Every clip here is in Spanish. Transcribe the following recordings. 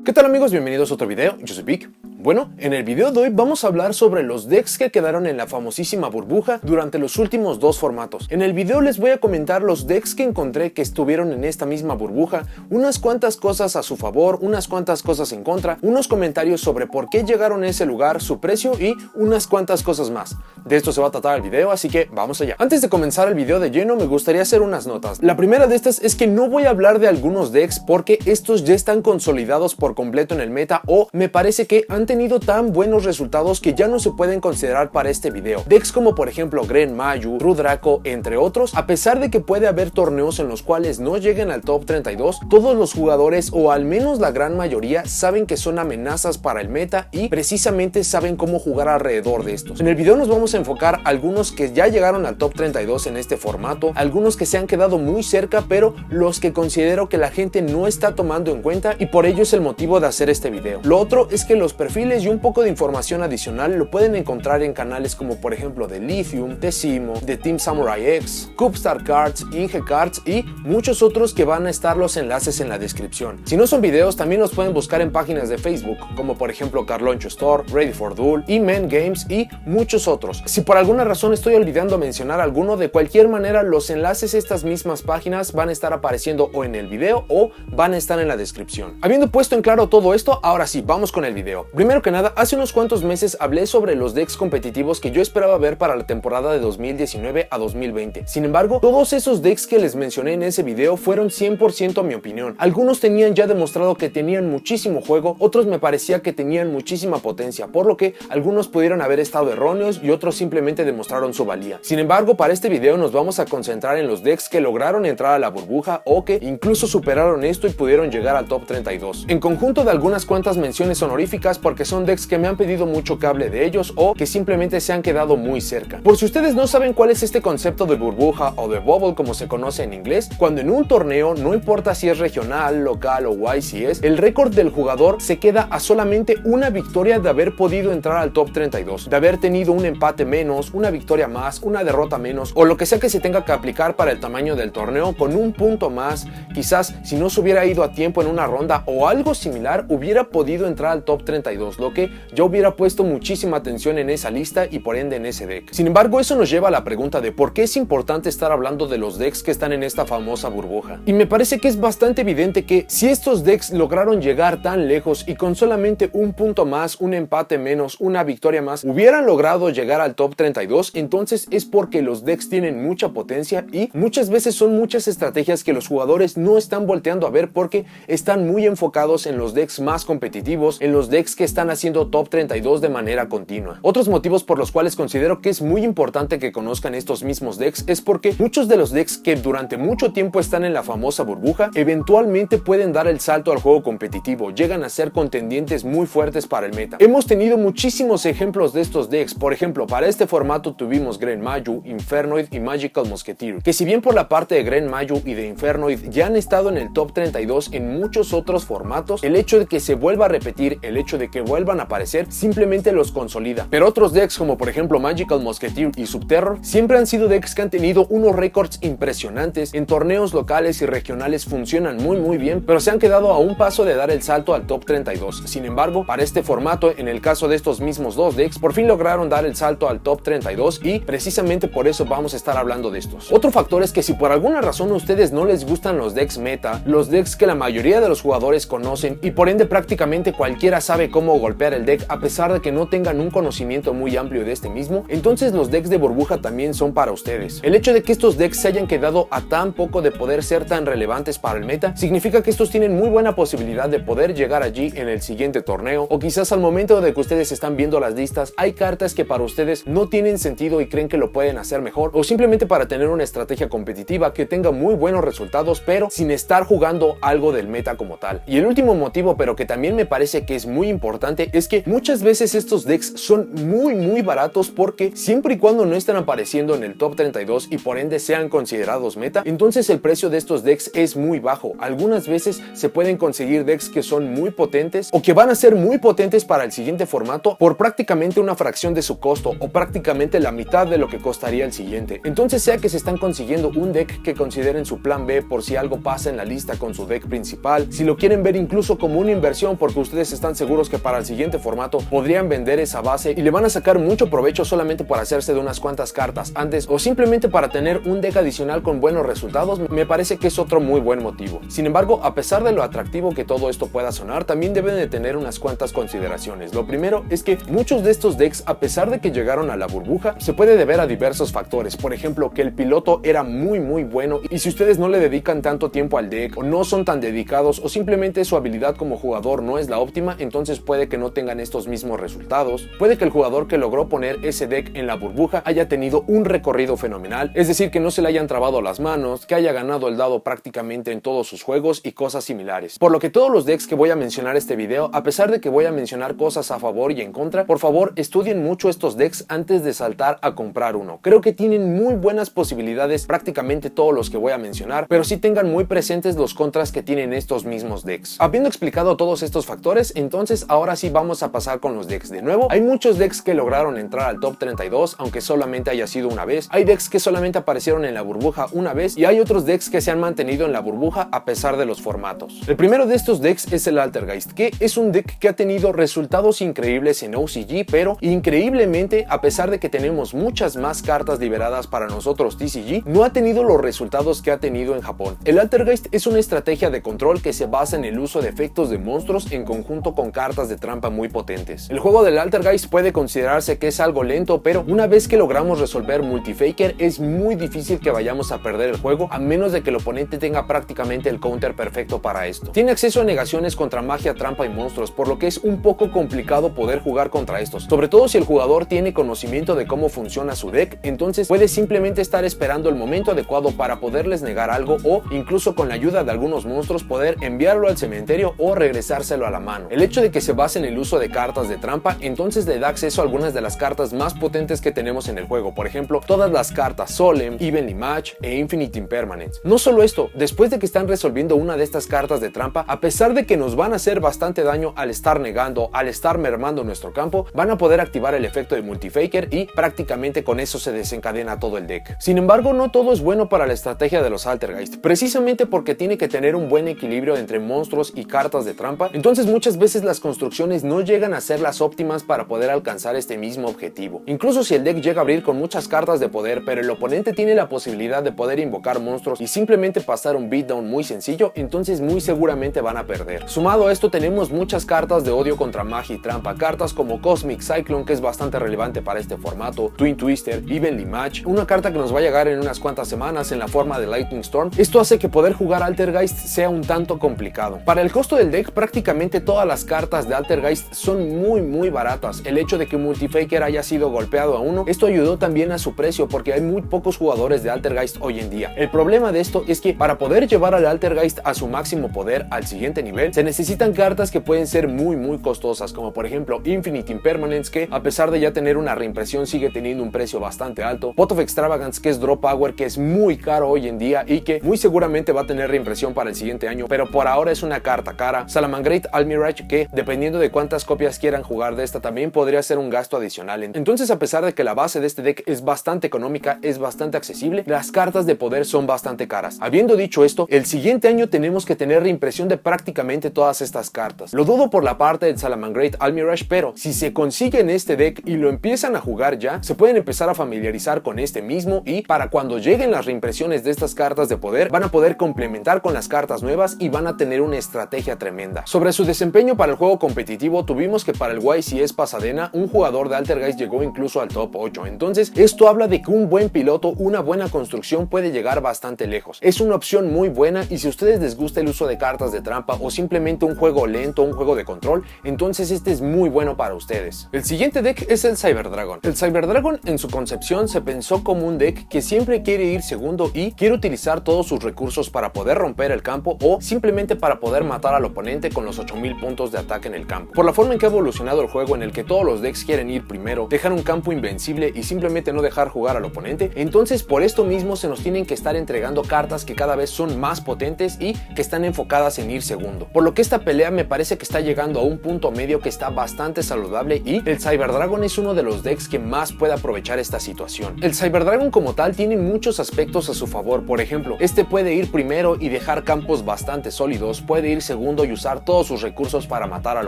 ¿Qué tal amigos? Bienvenidos a otro video, yo soy Vic. Bueno, en el video de hoy vamos a hablar sobre los decks que quedaron en la famosísima burbuja durante los últimos dos formatos. En el video les voy a comentar los decks que encontré que estuvieron en esta misma burbuja, unas cuantas cosas a su favor, unas cuantas cosas en contra, unos comentarios sobre por qué llegaron a ese lugar, su precio y unas cuantas cosas más. De esto se va a tratar el video, así que vamos allá. Antes de comenzar el video de lleno me gustaría hacer unas notas. La primera de estas es que no voy a hablar de algunos decks porque estos ya están consolidados por completo en el meta o me parece que han tenido tan buenos resultados que ya no se pueden considerar para este video. Decks como por ejemplo Gren Mayu, Rudraco, entre otros, a pesar de que puede haber torneos en los cuales no lleguen al top 32, todos los jugadores o al menos la gran mayoría saben que son amenazas para el meta y precisamente saben cómo jugar alrededor de estos. En el video nos vamos a enfocar algunos que ya llegaron al top 32 en este formato, algunos que se han quedado muy cerca pero los que considero que la gente no está tomando en cuenta y por ello es el motivo de hacer este video. Lo otro es que los perfiles y un poco de información adicional lo pueden encontrar en canales como por ejemplo de Lithium, de Simo, de Team Samurai X, Cubestar Cards, Inge Cards y muchos otros que van a estar los enlaces en la descripción. Si no son videos también los pueden buscar en páginas de Facebook como por ejemplo Carloncho Store, Ready for Duel, E-Man Games y muchos otros. Si por alguna razón estoy olvidando mencionar alguno, de cualquier manera los enlaces a estas mismas páginas van a estar apareciendo o en el video o van a estar en la descripción. Habiendo puesto en claro todo esto, ahora sí, vamos con el video. Primero que nada, hace unos cuantos meses hablé sobre los decks competitivos que yo esperaba ver para la temporada de 2019 a 2020. Sin embargo, todos esos decks que les mencioné en ese video fueron 100% mi opinión. Algunos tenían ya demostrado que tenían muchísimo juego, otros me parecía que tenían muchísima potencia, por lo que algunos pudieron haber estado erróneos y otros simplemente demostraron su valía. Sin embargo, para este video nos vamos a concentrar en los decks que lograron entrar a la burbuja o que incluso superaron esto y pudieron llegar al top 32. En conjunto de algunas cuantas menciones honoríficas porque son decks que me han pedido mucho que hable de ellos o que simplemente se han quedado muy cerca. Por si ustedes no saben cuál es este concepto de burbuja o de bubble como se conoce en inglés, cuando en un torneo, no importa si es regional, local o YCS, el récord del jugador se queda a solamente una victoria de haber podido entrar al top 32, de haber tenido un empate menos, una victoria más, una derrota menos o lo que sea que se tenga que aplicar para el tamaño del torneo, con un punto más, quizás si no se hubiera ido a tiempo en una ronda o algo similar hubiera podido entrar al top 32, lo que yo hubiera puesto muchísima atención en esa lista y por ende en ese deck. Sin embargo, eso nos lleva a la pregunta de por qué es importante estar hablando de los decks que están en esta famosa burbuja. Y me parece que es bastante evidente que si estos decks lograron llegar tan lejos y con solamente un punto más, un empate menos, una victoria más, hubieran logrado llegar al top 32, entonces es porque los decks tienen mucha potencia y muchas veces son muchas estrategias que los jugadores no están volteando a ver porque están muy enfocados en los decks más competitivos, en los decks que están haciendo top 32 de manera continua. Otros motivos por los cuales considero que es muy importante que conozcan estos mismos decks es porque muchos de los decks que durante mucho tiempo están en la famosa burbuja eventualmente pueden dar el salto al juego competitivo, llegan a ser contendientes muy fuertes para el meta. Hemos tenido muchísimos ejemplos de estos decks, por ejemplo, para este formato tuvimos Gren Mayu, Infernoid y Magical Musketeer, que si bien por la parte de Gren Mayu y de Infernoid ya han estado en el top 32 en muchos otros formatos, el hecho de que se vuelva a repetir, el hecho de que vuelvan a aparecer simplemente los consolida. Pero otros decks como por ejemplo Magical Musketeer y Subterror siempre han sido decks que han tenido unos récords impresionantes en torneos locales y regionales, funcionan muy bien, pero se han quedado a un paso de dar el salto al top 32. Sin embargo, para este formato, en el caso de estos mismos dos decks, por fin lograron dar el salto al top 32 y precisamente por eso vamos a estar hablando de estos. Otro factor es que si por alguna razón a ustedes no les gustan los decks meta, los decks que la mayoría de los jugadores conocen y por ende prácticamente cualquiera sabe cómo golpear el deck a pesar de que no tengan un conocimiento muy amplio de este mismo, entonces los decks de burbuja también son para ustedes. El hecho de que estos decks se hayan quedado a tan poco de poder ser tan relevantes para el meta significa que estos tienen muy buena posibilidad de poder llegar allí en el siguiente torneo o quizás al momento de que ustedes están viendo las listas hay cartas que para ustedes no tienen sentido y creen que lo pueden hacer mejor o simplemente para tener una estrategia competitiva que tenga muy buenos resultados pero sin estar jugando algo del meta como tal. Y el último motivo, pero que también me parece que es muy importante importante es que muchas veces estos decks son muy baratos porque siempre y cuando no estén apareciendo en el top 32 y por ende sean considerados meta, entonces el precio de estos decks es muy bajo. Algunas veces se pueden conseguir decks que son muy potentes o que van a ser muy potentes para el siguiente formato por prácticamente una fracción de su costo o prácticamente la mitad de lo que costaría el siguiente. Entonces, sea que se están consiguiendo un deck que consideren su plan B por si algo pasa en la lista con su deck principal, si lo quieren ver incluso como una inversión porque ustedes están seguros que para el siguiente formato podrían vender esa base y le van a sacar mucho provecho solamente por hacerse de unas cuantas cartas antes o simplemente para tener un deck adicional con buenos resultados, me parece que es otro muy buen motivo. Sin embargo, a pesar de lo atractivo que todo esto pueda sonar, también deben de tener unas cuantas consideraciones. Lo primero es que muchos de estos decks, a pesar de que llegaron a la burbuja, se puede deber a diversos factores. Por ejemplo, que el piloto era muy bueno y si ustedes no le dedican tanto tiempo al deck o no son tan dedicados o simplemente su habilidad como jugador no es la óptima, entonces puede que no tengan estos mismos resultados. Puede que el jugador que logró poner ese deck en la burbuja haya tenido un recorrido fenomenal, es decir, que no se le hayan trabado las manos, que haya ganado el dado prácticamente en todos sus juegos y cosas similares. Por lo que todos los decks que voy a mencionar este video, a pesar de que voy a mencionar cosas a favor y en contra, por favor estudien mucho estos decks antes de saltar a comprar uno. Creo que tienen muy buenas posibilidades prácticamente todos los que voy a mencionar, pero sí tengan muy presentes los contras que tienen estos mismos decks. Habiendo explicado todos estos factores, entonces ahora sí vamos a pasar con los decks. De nuevo, hay muchos decks que lograron entrar al top 32, aunque solamente haya sido una vez. Hay decks que solamente aparecieron en la burbuja una vez y hay otros decks que se han mantenido en la burbuja a pesar de los formatos. El primero de estos decks es el Altergeist, que es un deck que ha tenido resultados increíbles en OCG, pero increíblemente, a pesar de que tenemos muchas más cartas liberadas para nosotros TCG, no ha tenido los resultados que ha tenido en Japón. El Altergeist es una estrategia de control que se basa en el uso de efectos de monstruos en conjunto con cartas de trampa muy potentes. El juego del Altergeist puede considerarse que es algo lento, pero una vez que logramos resolver Multifaker es muy difícil que vayamos a perder el juego a menos de que el oponente tenga prácticamente el counter perfecto para esto. Tiene acceso a negaciones contra magia, trampa y monstruos, por lo que es un poco complicado poder jugar contra estos, sobre todo si el jugador tiene conocimiento de cómo funciona su deck. Entonces puede simplemente estar esperando el momento adecuado para poderles negar algo o incluso con la ayuda de algunos monstruos poder enviarlo al cementerio o regresárselo a la mano. El hecho de que se base en el uso de cartas de trampa entonces le da acceso a algunas de las cartas más potentes que tenemos en el juego, por ejemplo todas las cartas Solemn, Evenly Match e Infinite Impermanence. No solo esto, después de que están resolviendo una de estas cartas de trampa, a pesar de que nos van a hacer bastante daño al estar negando, al estar mermando nuestro campo, van a poder activar el efecto de Multifaker y prácticamente con eso se desencadena todo el deck. Sin embargo, no todo es bueno para la estrategia de los Altergeist, precisamente porque tiene que tener un buen equilibrio entre monstruos y cartas de trampa, entonces muchas veces las construcciones no llegan a ser las óptimas para poder alcanzar este mismo objetivo. Incluso si el deck llega a abrir con muchas cartas de poder, pero el oponente tiene la posibilidad de poder invocar monstruos y simplemente pasar un beatdown muy sencillo, entonces muy seguramente van a perder. Sumado a esto, tenemos muchas cartas de odio contra magia y trampa, cartas como Cosmic Cyclone, que es bastante relevante para este formato, Twin Twister, Evenly Match, una carta que nos va a llegar en unas cuantas semanas en la forma de Lightning Storm. Esto hace que poder jugar Altergeist sea un tanto complicado. Para el costo del deck, prácticamente todas las cartas de Altergeist son muy baratas. El hecho de que Multifaker haya sido golpeado a uno, esto ayudó también a su precio porque hay muy pocos jugadores de Altergeist hoy en día. El problema de esto es que para poder llevar al Altergeist a su máximo poder, al siguiente nivel, se necesitan cartas que pueden ser muy costosas, como por ejemplo Infinite Impermanence, que a pesar de ya tener una reimpresión sigue teniendo un precio bastante alto, Pot of Extravagance, que es Draw Power, que es muy caro hoy en día y que muy seguramente va a tener reimpresión para el siguiente año, pero por ahora es una carta cara, Salamangreat Almirage, que dependiendo de cuántas copias quieran jugar de esta también podría ser un gasto adicional. Entonces, a pesar de que la base de este deck es bastante económica, es bastante accesible, las cartas de poder son bastante caras. Habiendo dicho esto, el siguiente año tenemos que tener reimpresión de prácticamente todas estas cartas. Lo dudo por la parte del Salamangreat Almirage, pero si se consiguen este deck y lo empiezan a jugar ya, se pueden empezar a familiarizar con este mismo y para cuando lleguen las reimpresiones de estas cartas de poder, van a poder complementar con las cartas nuevas y van a tener una estrategia tremenda. Sobre su desempeño para el juego competitivo, tuvimos que para el YCS Pasadena, un jugador de Altergeist llegó incluso al top 8. Entonces, esto habla de que un buen piloto, una buena construcción puede llegar bastante lejos. Es una opción muy buena y si a ustedes les gusta el uso de cartas de trampa o simplemente un juego lento, un juego de control, entonces este es muy bueno para ustedes. El siguiente deck es el Cyberdragon. El Cyberdragon en su concepción se pensó como un deck que siempre quiere ir segundo y quiere utilizar todos sus recursos para poder romper el campo o simplemente para poder matar al oponente con los 8000 puntos de ataque en el campo. campo. Por la forma en que ha evolucionado el juego, en el que todos los decks quieren ir primero, dejar un campo invencible y simplemente no dejar jugar al oponente, entonces por esto mismo se nos tienen que estar entregando cartas que cada vez son más potentes y que están enfocadas en ir segundo. Por lo que esta pelea me parece que está llegando a un punto medio que está bastante saludable y el Cyber Dragon es uno de los decks que más puede aprovechar esta situación. El Cyber Dragon como tal tiene muchos aspectos a su favor. Por ejemplo, este puede ir primero y dejar campos bastante sólidos, puede ir segundo y usar todos sus recursos para matar al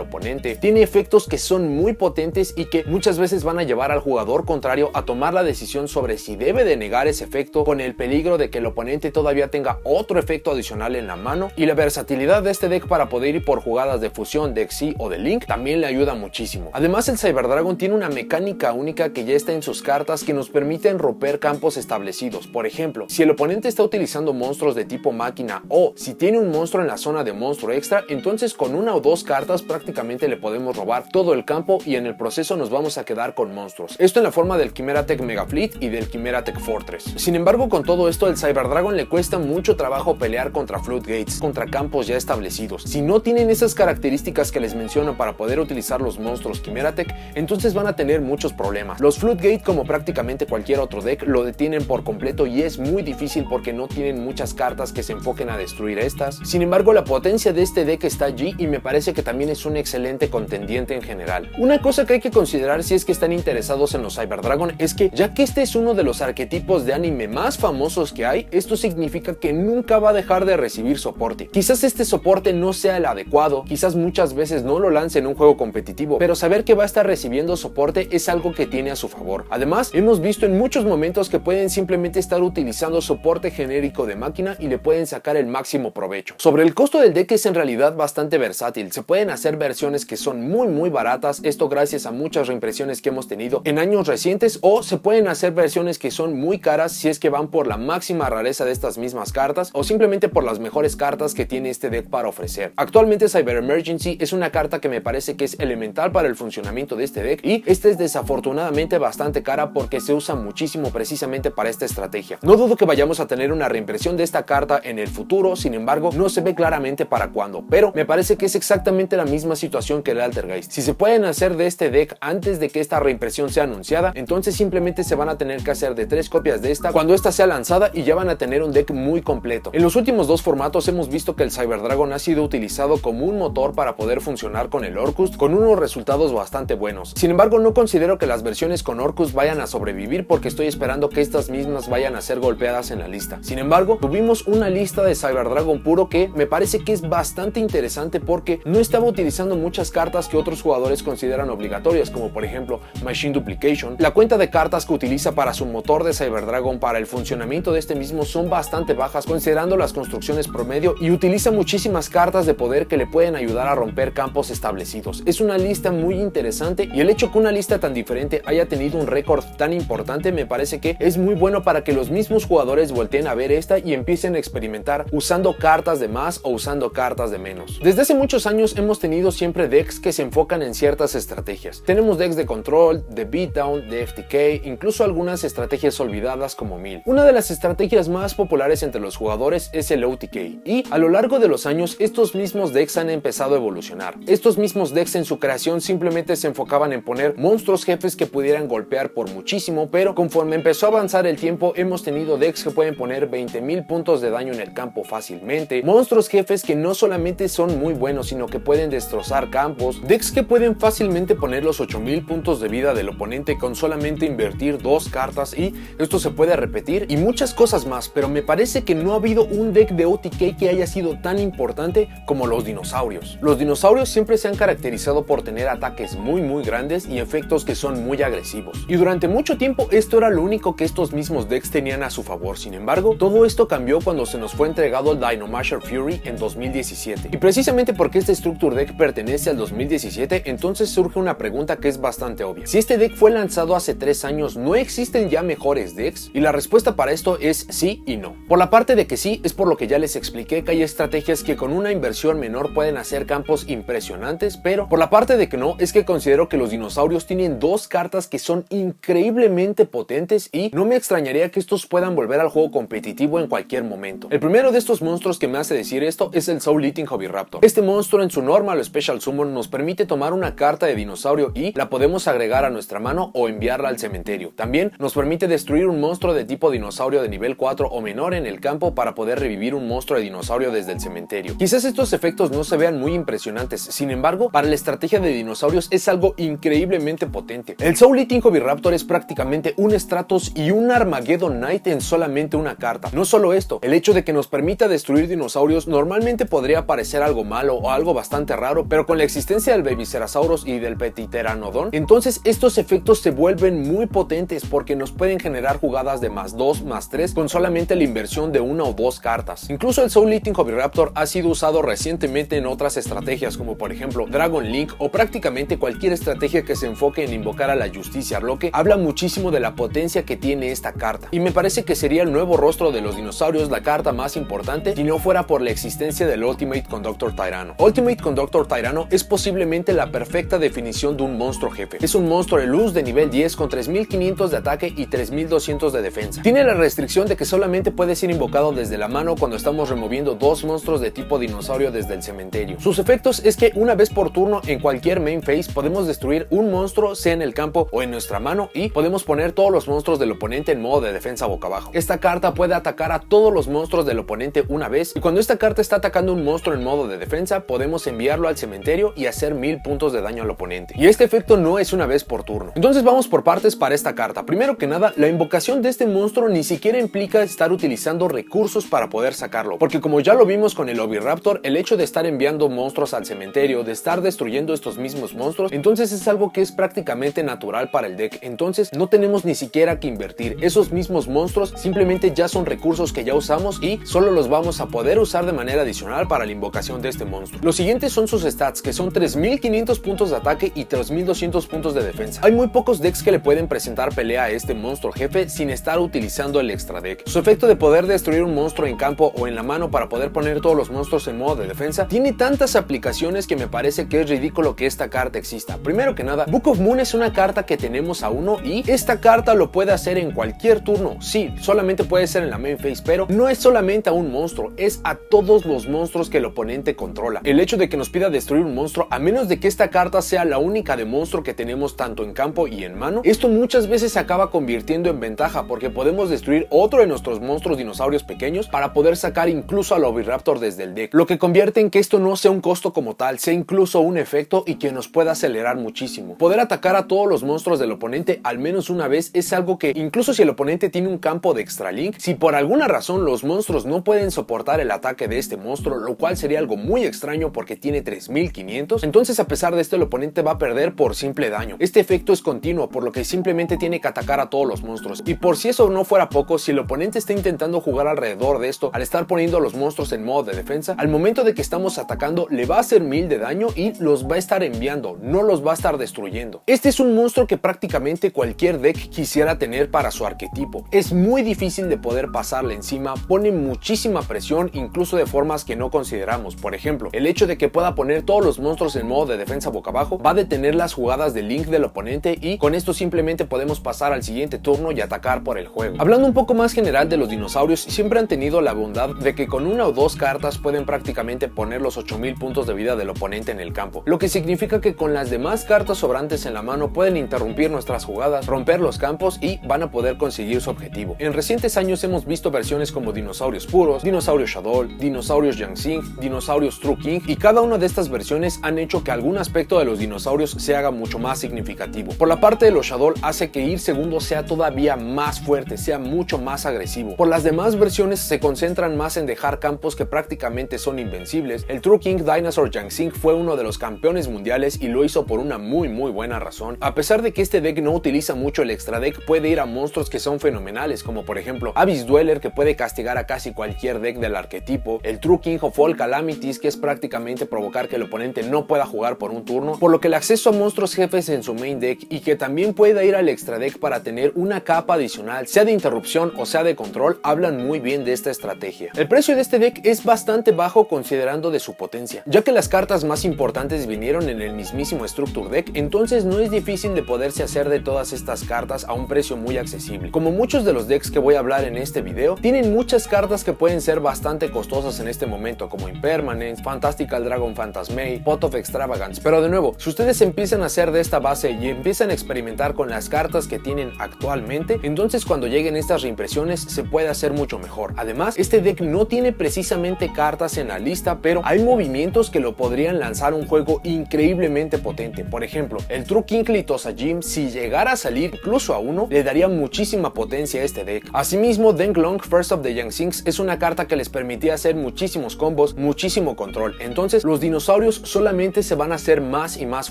oponente, tiene efectos que son muy potentes y que muchas veces van a llevar al jugador contrario a tomar la decisión sobre si debe de negar ese efecto, con el peligro de que el oponente todavía tenga otro efecto adicional en la mano. Y la versatilidad de este deck para poder ir por jugadas de fusión, de Xyz o de Link también le ayuda muchísimo. Además, el Cyber Dragon tiene una mecánica única que ya está en sus cartas que nos permiten romper campos establecidos. Por ejemplo, si el oponente está utilizando monstruos de tipo máquina o si tiene un monstruo en la zona de monstruo extra, entonces con una o dos cartas prácticamente le podemos robar todo el campo y en el proceso nos vamos a quedar con monstruos. Esto en la forma del Chimera Tech Mega Fleet y del Chimera Tech Fortress. Sin embargo, con todo esto, el Cyber Dragon le cuesta mucho trabajo pelear contra Floodgates, contra campos ya establecidos. Si no tienen esas características que les menciono para poder utilizar los monstruos Chimera Tech, entonces van a tener muchos problemas. Los Floodgate, como prácticamente cualquier otro deck, lo detienen por completo y es muy difícil porque no tienen muchas cartas que se enfoquen a destruir estas. Sin embargo, la potencia de este deck está allí y me parece que también es un excelente contendiente en general. Una cosa que hay que considerar si es que están interesados en los Cyber Dragon es que, ya que este es uno de los arquetipos de anime más famosos que hay, esto significa que nunca va a dejar de recibir soporte. Quizás este soporte no sea el adecuado, quizás muchas veces no lo lance en un juego competitivo, pero saber que va a estar recibiendo soporte es algo que tiene a su favor. Además, hemos visto en muchos momentos que pueden simplemente estar utilizando soporte genérico de máquina y le pueden sacar el máximo provecho. Sobre el costo del deck, es en realidad bastante versátil. Se pueden hacer versiones que son muy baratas, esto gracias a muchas reimpresiones que hemos tenido en años recientes, o se pueden hacer versiones que son muy caras si es que van por la máxima rareza de estas mismas cartas o simplemente por las mejores cartas que tiene este deck para ofrecer. Actualmente Cyber Emergency es una carta que me parece que es elemental para el funcionamiento de este deck y esta es desafortunadamente bastante cara porque se usa muchísimo precisamente para esta estrategia. No dudo que vayamos a tener una reimpresión de esta carta en el futuro, sin embargo no se ve claramente para cuándo, pero me parece que es exactamente la misma situación que el Altergeist. Si se pueden hacer de este deck antes de que esta reimpresión sea anunciada, entonces simplemente se van a tener que hacer de 3 copias de esta cuando esta sea lanzada y ya van a tener un deck muy completo. En los últimos dos formatos hemos visto que el Cyber Dragon ha sido utilizado como un motor para poder funcionar con el Orcust con unos resultados bastante buenos. Sin embargo, no considero que las versiones con Orcust vayan a sobrevivir porque estoy esperando que estas mismas vayan a ser golpeadas en la lista. Sin embargo, tuvimos una lista de Cyber Dragon puro que me parece que es bastante interesante porque no estaba utilizando muchas cartas que otros jugadores consideran obligatorias, como por ejemplo Machine Duplication. La cuenta de cartas que utiliza para su motor de Cyber Dragon para el funcionamiento de este mismo son bastante bajas considerando las construcciones promedio y utiliza muchísimas cartas de poder que le pueden ayudar a romper campos establecidos. Es una lista muy interesante y el hecho que una lista tan diferente haya tenido un récord tan importante me parece que es muy bueno para que los mismos jugadores volteen a ver esta y empiecen a experimentar usando cartas de más o usando cartas de menos. Desde hace muchos años hemos tenido siempre decks que se enfocan en ciertas estrategias. Tenemos decks de control, de beatdown, de FTK, incluso algunas estrategias olvidadas como Mill. Una de las estrategias más populares entre los jugadores es el OTK y a lo largo de los años estos mismos decks han empezado a evolucionar. Estos mismos decks en su creación simplemente se enfocaban en poner monstruos jefes que pudieran golpear por muchísimo, pero conforme empezó a avanzar el tiempo hemos tenido decks que pueden poner 20,000 puntos de daño en el campo fácilmente, monstruos jefes que no solamente son muy buenos sino que pueden destrozar campos, decks que pueden fácilmente poner los 8,000 puntos de vida del oponente con solamente invertir 2 cartas y esto se puede repetir y muchas cosas más, pero me parece que no ha habido un deck de OTK que haya sido tan importante como los dinosaurios. Los dinosaurios siempre se han caracterizado por tener ataques muy grandes y efectos que son muy agresivos y durante mucho tiempo esto era lo único que estos mismos decks tenían a su favor. Sin embargo, todo esto cambió cuando se nos fue entregado el Dinomasher Fury en 2017 y precisamente porque este Structure Deck pertenece al 2017, entonces surge una pregunta que es bastante obvia. Si este deck fue lanzado hace 3 años, ¿no existen ya mejores decks? Y la respuesta para esto es sí y no. Por la parte de que sí, es por lo que ya les expliqué que hay estrategias que con una inversión menor pueden hacer campos impresionantes, pero por la parte de que no, es que considero que los dinosaurios tienen 2 cartas que son increíblemente potentes y no me extrañaría que estos puedan volver al juego competitivo en cualquier momento. El primero de estos monstruos que me hace decir esto es el Soul Eating Hoviraptor. Este monstruo en su normal o Special Special Summon nos permite tomar una carta de dinosaurio y la podemos agregar a nuestra mano o enviarla al cementerio. También nos permite destruir un monstruo de tipo dinosaurio de nivel 4 o menor en el campo para poder revivir un monstruo de dinosaurio desde el cementerio. Quizás estos efectos no se vean muy impresionantes, sin embargo, para la estrategia de dinosaurios es algo increíblemente potente. El Soul Eating Oviraptor es prácticamente un Stratos y un Armageddon Knight en solamente una carta. No solo esto, el hecho de que nos permita destruir dinosaurios normalmente podría parecer algo malo o algo bastante raro, pero con la existencia del Babycerasaurus y del Petiteranodon, entonces estos efectos se vuelven muy potentes porque nos pueden generar jugadas de +2, +3 con solamente la inversión de una o dos cartas. Incluso el Soul Eating Oviraptor ha sido usado recientemente en otras estrategias como por ejemplo Dragon Link o prácticamente cualquier estrategia que se enfoque en invocar a la Justicia, lo que habla muchísimo de la potencia que tiene esta carta. Y me parece que sería el nuevo rostro de los dinosaurios la carta más importante si no fuera por la existencia del Ultimate Conductor Tyranno. Ultimate Conductor Tyranno es posiblemente la perfecta definición de un monstruo jefe. Es un monstruo de luz de nivel 10 con 3500 de ataque y 3200 de defensa. Tiene la restricción de que solamente puede ser invocado desde la mano cuando estamos removiendo dos monstruos de tipo dinosaurio desde el cementerio. Sus efectos es que una vez por turno en cualquier main phase podemos destruir un monstruo sea en el campo o en nuestra mano y podemos poner todos los monstruos del oponente en modo de defensa boca abajo. Esta carta puede atacar a todos los monstruos del oponente una vez y cuando esta carta está atacando un monstruo en modo de defensa podemos enviarlo al cementerio y hacer 1000 puntos de daño al oponente. Y este efecto no es una vez por turno. Entonces vamos por partes para esta carta. Primero que nada, la invocación de este monstruo ni siquiera implica estar utilizando recursos para poder sacarlo, porque como ya lo vimos con el Oviraptor, el hecho de estar enviando monstruos al cementerio, de estar destruyendo estos mismos monstruos, entonces es algo que es prácticamente natural para el deck. Entonces no tenemos ni siquiera que invertir. Esos mismos monstruos simplemente ya son recursos que ya usamos y solo los vamos a poder usar de manera adicional para la invocación de este monstruo. Los siguientes son sus stats, que son 3500 puntos de ataque y 3200 puntos de defensa. Hay muy pocos decks que le pueden presentar pelea a este monstruo jefe sin estar utilizando el extra deck. Su efecto de poder destruir un monstruo en campo o en la mano para poder poner todos los monstruos en modo de defensa tiene tantas aplicaciones que me parece que es ridículo que esta carta exista. Primero que nada, Book of Moon es una carta que tenemos a uno y esta carta lo puede hacer en cualquier turno. Sí, solamente puede ser en la main phase, pero no es solamente a un monstruo, es a todos los monstruos que el oponente controla. El hecho de que nos pida destruir un monstruo, a menos de que esta carta sea la única de monstruo que tenemos tanto en campo y en mano, esto muchas veces se acaba convirtiendo en ventaja porque podemos destruir otro de nuestros monstruos dinosaurios pequeños para poder sacar incluso al Oviraptor desde el deck, lo que convierte en que esto no sea un costo como tal, sea incluso un efecto y que nos pueda acelerar muchísimo. Poder atacar a todos los monstruos del oponente al menos una vez es algo que incluso si el oponente tiene un campo de extra link, si por alguna razón los monstruos no pueden soportar el ataque de este monstruo, lo cual sería algo muy extraño porque tiene 3500, entonces a pesar de esto el oponente va a perder por simple daño. Este efecto es continuo, por lo que simplemente tiene que atacar a todos los monstruos. Y por si eso no fuera poco, si el oponente está intentando jugar alrededor de esto, al estar poniendo a los monstruos en modo de defensa, al momento de que estamos atacando le va a hacer 1000 de daño y los va a estar enviando, no los va a estar destruyendo. Este es un monstruo que prácticamente cualquier deck quisiera tener para su arquetipo. Es muy difícil de poder pasarle encima, pone muchísima presión incluso de formas que no consideramos. Por ejemplo, el hecho de que pueda poner todos los monstruos en modo de defensa boca abajo va a detener las jugadas de Link del oponente y con esto simplemente podemos pasar al siguiente turno y atacar por el juego. Hablando un poco más general de los dinosaurios, siempre han tenido la bondad de que con una o dos cartas pueden prácticamente poner los 8000 puntos de vida del oponente en el campo, lo que significa que con las demás cartas sobrantes en la mano pueden interrumpir nuestras jugadas, romper los campos y van a poder conseguir su objetivo. En recientes años hemos visto versiones como dinosaurios puros, dinosaurios Shadow, dinosaurios Yangsing, dinosaurios True King, y cada una de estas versiones han hecho que algún aspecto de los dinosaurios se haga mucho más significativo. Por la parte de los Shadow hace que ir segundo sea todavía más fuerte, sea mucho más agresivo. Por las demás versiones se concentran más en dejar campos que prácticamente son invencibles. El True King Dinosaur Yangsing fue uno de los campeones mundiales y lo hizo por una muy buena razón. A pesar de que este deck no utiliza mucho el extra deck, puede ir a monstruos que son fenomenales, como por ejemplo Abyss Dweller, que puede castigar a casi cualquier deck del arquetipo, el True King of All Calamities, que es prácticamente provocar que el oponente no pueda jugar por un turno, por lo que el acceso a monstruos jefes en su main deck y que también pueda ir al extra deck para tener una capa adicional, sea de interrupción o sea de control, hablan muy bien de esta estrategia. El precio de este deck es bastante bajo considerando de su potencia, ya que las cartas más importantes vinieron en el mismísimo Structure Deck, entonces no es difícil de poderse hacer de todas estas cartas a un precio muy accesible. Como muchos de los decks que voy a hablar en este video, tienen muchas cartas que pueden ser bastante costosas en este momento, como Impermanence, Fantastical Dragon Phantasm, Dismay, Pot of Extravagance, pero de nuevo, si ustedes empiezan a hacer de esta base y empiezan a experimentar con las cartas que tienen actualmente, entonces cuando lleguen estas reimpresiones se puede hacer mucho mejor. Además, este deck no tiene precisamente cartas en la lista, pero hay movimientos que lo podrían lanzar un juego increíblemente potente. Por ejemplo, el True King Litosa Gym, si llegara a salir incluso a uno, le daría muchísima potencia a este deck. Asimismo, Denglong First of the Young Sinks es una carta que les permitía hacer muchísimos combos, muchísimo control. Entonces los dinosaurios solamente se van a hacer más y más